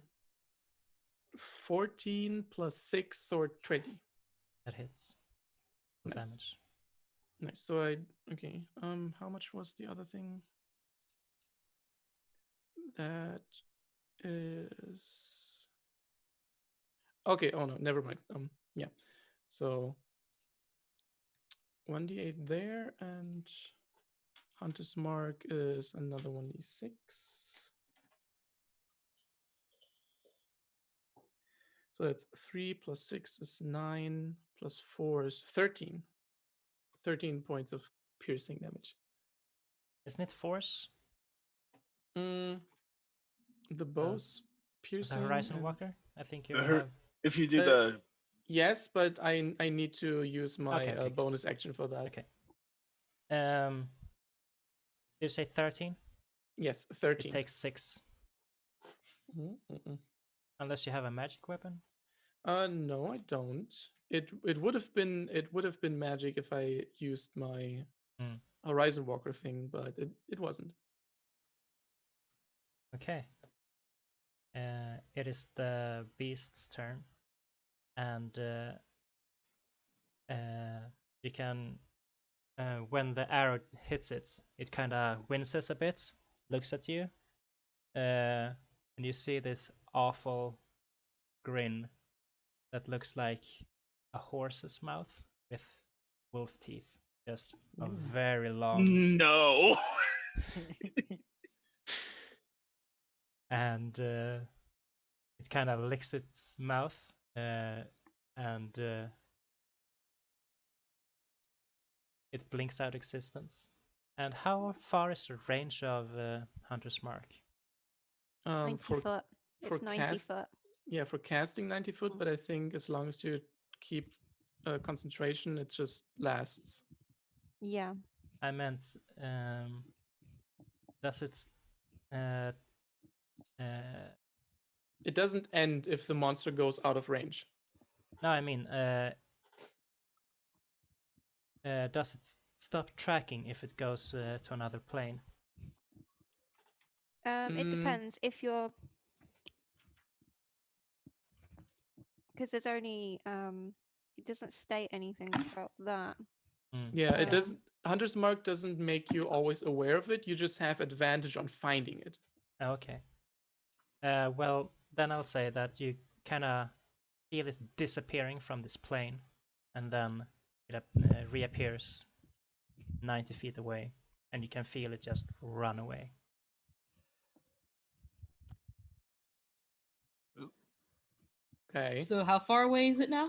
14 plus 6 or 20. That hits. Nice. Damage. Nice. So okay. How much was the other thing? That is okay. Oh no, never mind. Yeah. So 1d8 there, and Hunter's Mark is another 1d6. So that's 3 plus 6 is 9, plus 4 is 13. 13 points of piercing damage. Isn't it force? The bow's piercing. The Horizon Walker? I think you have... If you do the... Yes, but I need to use my bonus action for that. Okay. Did you say 13? Yes, 13. It takes 6. Unless you have a magic weapon? No, I don't. It would have been magic if I used my Horizon Walker thing, but it wasn't. Okay. It is the beast's turn, and you can, when the arrow hits it, it kind of winces a bit, looks at you, and you see this awful grin that looks like a horse's mouth with wolf teeth, just a very long. No. And it kind of licks its mouth, and and it blinks out existence. And how far is the range of Hunter's Mark? 90 For foot. It's 90 cast, foot. yeah, for casting 90 foot, but I think as long as you keep concentration, it just lasts. Yeah. I meant, does it? It doesn't end if the monster goes out of range. No, I mean, does it stop tracking if it goes to another plane? It depends if you're, because there's only it doesn't state anything about that. Yeah, it doesn't. Hunter's Mark doesn't make you always aware of it. You just have advantage on finding it. Okay. Well, then I'll say that you kind of feel it disappearing from this plane, and then it reappears 90 feet away, and you can feel it just run away. Okay. So how far away is it now?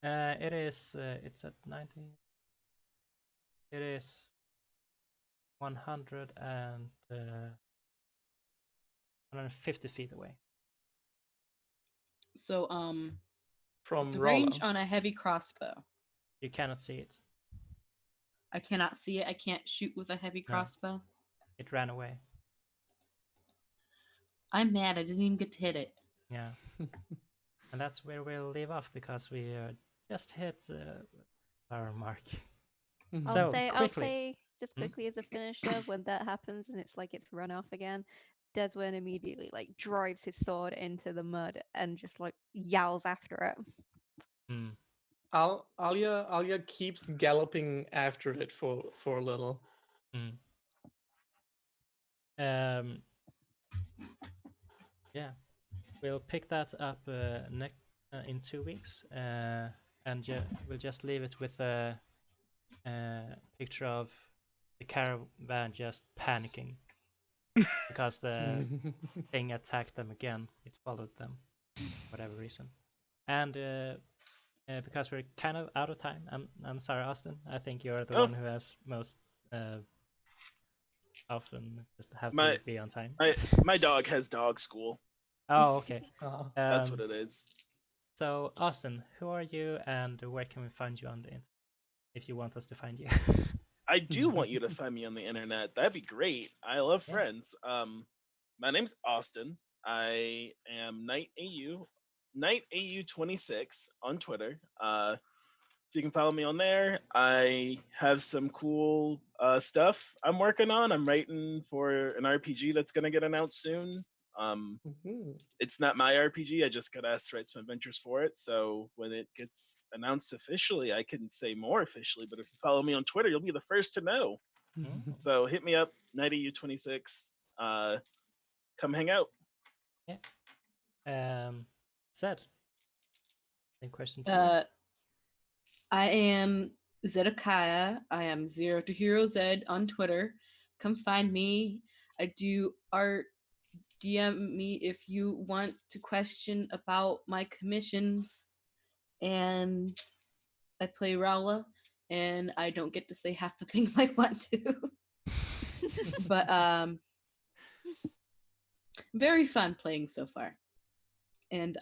It is. It's at 90. It is 100 and 150 feet away. So From the Rolla. range on a heavy crossbow. You cannot see it. I cannot see it. I can't shoot with a heavy No. crossbow. It ran away. I'm mad. I didn't even get to hit it. Yeah. And that's where we'll leave off because we just hit our mark. So I'll quickly. say just quickly as a finisher when that happens and it's like it's run off again. Deswin immediately like drives his sword into the mud and just like yowls after it. Alia keeps galloping after it for a little. Yeah, we'll pick that up in 2 weeks, and we'll just leave it with a picture of the caravan just panicking because the thing attacked them again. It followed them, for whatever reason, and because we're kind of out of time. I'm sorry, Austin. I think you're the one who has most often just have to be on time. My dog has dog school. Oh, okay. That's what it is. So, Austin, who are you and where can we find you on the internet if you want us to find you? I do want you to find me on the internet. That'd be great. I love friends. My name's Austin. I am KnightAU26 on Twitter. So you can follow me on there. I have some cool stuff I'm working on. I'm writing for an RPG that's going to get announced soon. It's not my RPG. I just got asked to write some adventures for it. So when it gets announced officially, I can say more officially. But if you follow me on Twitter, you'll be the first to know. So hit me up, KnightAU26. Come hang out. Yeah. Zed. Same question to you. I am Zedekiah. I am Zero to Hero Zed on Twitter. Come find me. I do art. DM me if you want to question about my commissions. And I play Rowla, and I don't get to say half the things I want to. But very fun playing so far. And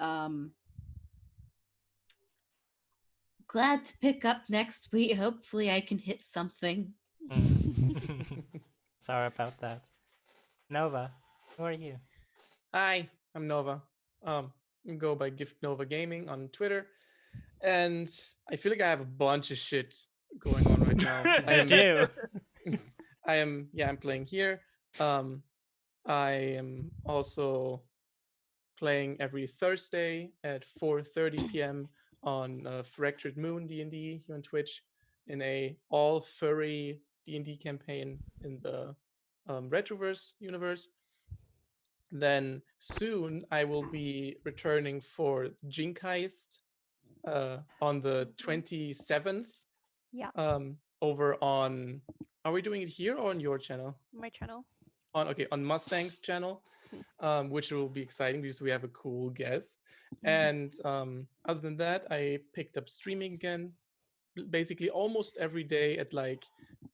glad to pick up next week. Hopefully I can hit something. Sorry about that. Nova, who are you? Hi, I'm Nova. Go by Gift Nova Gaming on Twitter. And I feel like I have a bunch of shit going on right now. I'm playing here. I am also playing every Thursday at 4:30 p.m. on Fractured Moon D&D here on Twitch in a all furry D&D campaign in the Retroverse universe. Then soon I will be returning for Jinkaist on the 27th. Yeah. Over on, are we doing it here or on your channel? My channel. On Mustang's channel. which will be exciting because we have a cool guest. And other than that, I picked up streaming again, basically almost every day at like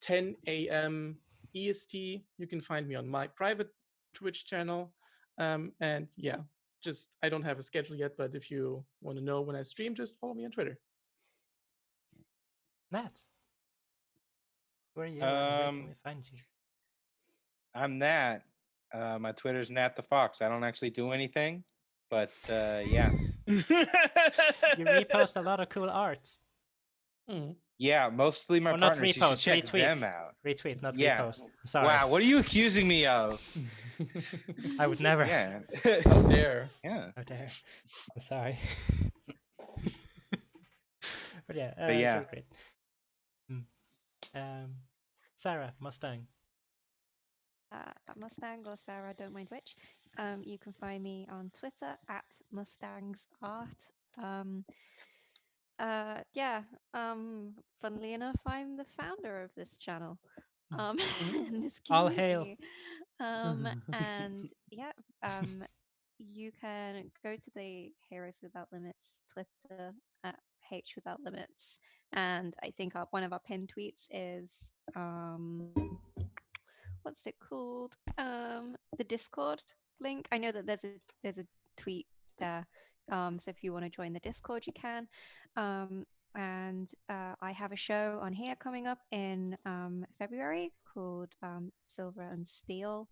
10 a.m. EST. You can find me on my private Twitch channel. And yeah, just I don't have a schedule yet, but if you want to know when I stream, just follow me on Twitter. Nats, where are you and where can we find you? I'm Nat. My Twitter's Nat the Fox. I don't actually do anything, but yeah. You repost a lot of cool arts. Yeah, mostly my Or not partners. You should repost, check retweet. them out. Retweet, not Yeah. repost. Sorry. Wow, what are you accusing me of? I would never. Yeah. How dare. Yeah. How dare. I'm sorry. But yeah, But yeah. you're great. Sarah, Mustang. Mustang or Sarah, don't mind which. You can find me on Twitter at mustangsart. Funnily enough, I'm the founder of this channel, and this All hail. community. And yeah, you can go to the Heroes Without Limits Twitter at H Without Limits, and I think one of our pinned tweets is what's it called? The Discord link. I know that there's a tweet there. So if you want to join the Discord, you can. And I have a show on here coming up in February called Silver and Steel.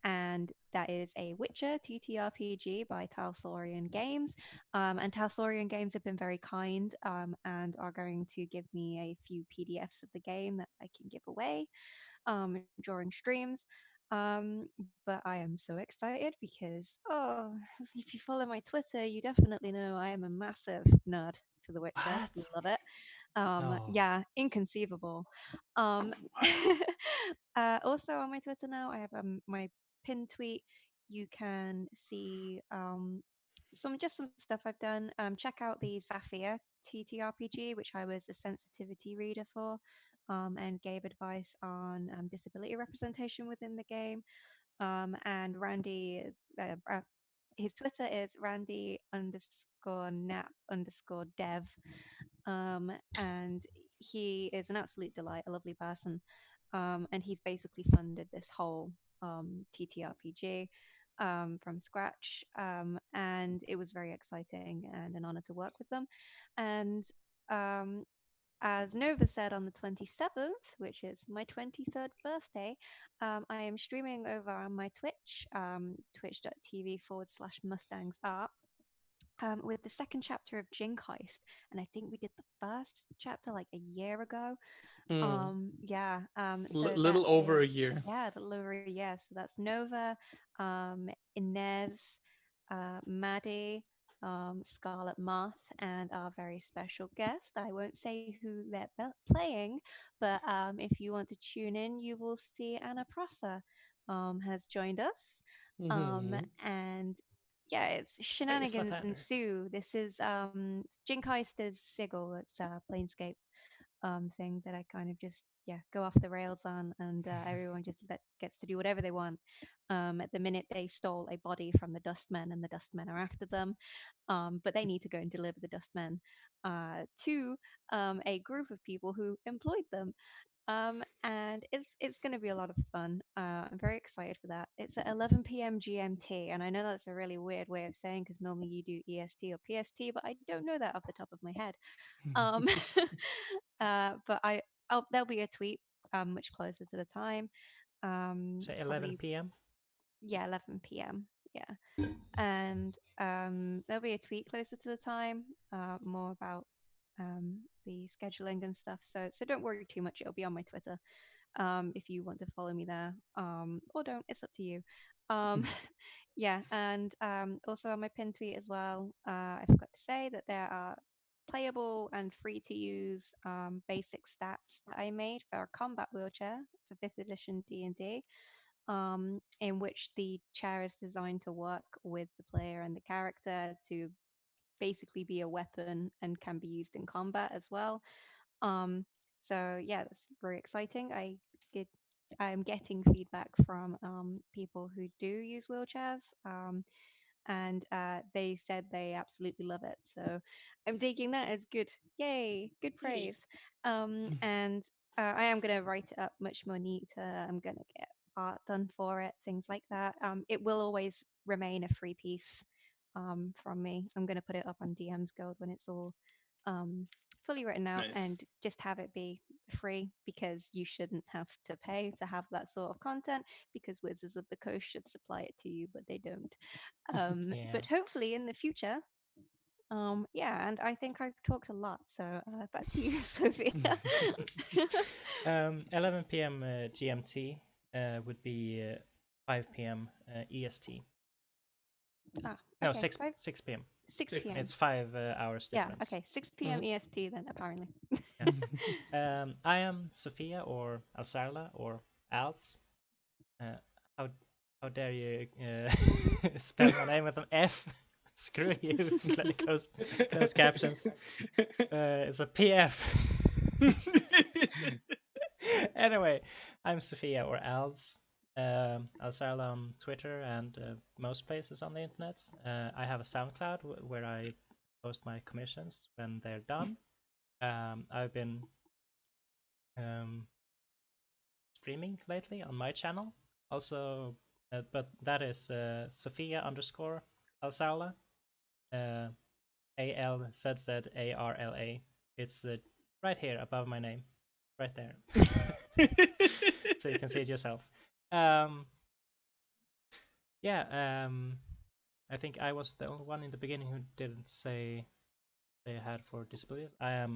And that is a Witcher TTRPG by Talsorian Games. And Talsorian Games have been very kind and are going to give me a few PDFs of the game that I can give away during streams. But I am so excited because, if you follow my Twitter, you definitely know I am a massive nerd for The Witcher. What? Love it. No. Yeah, inconceivable. Also on my Twitter now, I have my pinned tweet. You can see some stuff I've done. Check out the Zafir TTRPG, which I was a sensitivity reader for, and gave advice on disability representation within the game. And Randy is his Twitter is Randy underscore nap underscore dev. And he is an absolute delight, a lovely person. And he's basically funded this whole TTRPG from scratch. And it was very exciting and an honor to work with them. And as Nova said on the 27th, which is my 23rd birthday, I am streaming over on my Twitch, twitch.tv/mustangsart, with the second chapter of Jinkeist. And I think we did the first chapter like a year ago. Yeah. So little over a year. Yeah, a little over a year. So that's Nova, Inez, Maddie, Scarlet Moth, and our very special guest. I won't say who they're playing, but if you want to tune in, you will see Anna Prosser has joined us. And yeah, it's shenanigans ensue. This is Jinkeist is Sigil. It's a Planescape thing that I kind of just go off the rails on, and everyone just gets to do whatever they want. At the minute, they stole a body from the Dustmen, and the Dustmen are after them. But they need to go and deliver the Dustmen to a group of people who employed them. And it's going to be a lot of fun. I'm very excited for that. It's at 11 p.m. GMT, and I know that's a really weird way of saying because normally you do EST or PST, but I don't know that off the top of my head. But there'll be a tweet much closer to the time. So 11 p.m. Yeah, 11 p.m. Yeah, and there'll be a tweet closer to the time, more about the scheduling and stuff. So don't worry too much. It'll be on my Twitter. If you want to follow me there, or don't, it's up to you. Yeah, and also on my pin tweet as well, I forgot to say that there are playable and free to use basic stats that I made for a combat wheelchair for 5th edition D&D, in which the chair is designed to work with the player and the character to basically be a weapon and can be used in combat as well. So yeah, that's very exciting. I did I'm getting feedback from people who do use wheelchairs, and they said they absolutely love it. So I'm taking that as good. Yay, good praise. And I am going to write it up much more neater. I'm going to get art done for it, things like that. It will always remain a free piece from me. I'm going to put it up on DM's Guild when it's all fully written out Nice. and just have it be free, because you shouldn't have to pay to have that sort of content, because Wizards of the Coast should supply it to you, but they don't. Yeah. But hopefully in the future. Yeah, and I think I've talked a lot, so back to you, Sophia. 11 p.m. GMT would be 5 p.m. EST. No, okay, 6 p.m. 6 p.m. It's 5 hours Yeah, difference. okay, 6 p.m. EST then, apparently. I am Sophia or Alsarla or Als. How dare you spell my name with an F? Screw you, closed captions. It's a PF. Anyway, I'm Sophia or Als. Alsarla on Twitter and most places on the internet. I have a SoundCloud where I post my commissions when they're done. I've been streaming lately on my channel also, but that is Sophia _ Alsarla, ALZZARLA. It's right here above my name, right there, so you can see it yourself. I think I was the only one in the beginning who didn't say they had for disabilities. I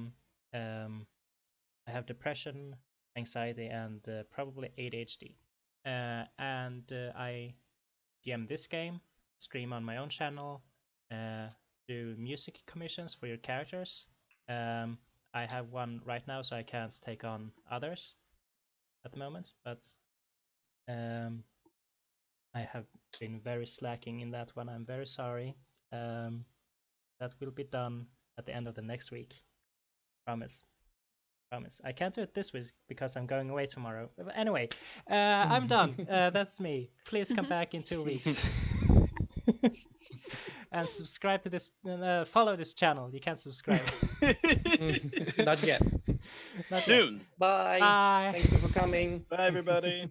have depression, anxiety, and probably ADHD. And I DM this game, stream on my own channel, do music commissions for your characters. I have one right now, so I can't take on others at the moment, but I have been very slacking in that one. I'm very sorry. That will be done at the end of the next week. Promise. I can't do it this week because I'm going away tomorrow. But anyway, I'm done. That's me. Please come back in 2 weeks. And subscribe to this, follow this channel. You can't subscribe. Not yet. Not yet. Soon. Bye. Bye. Thank you for coming. Bye, everybody.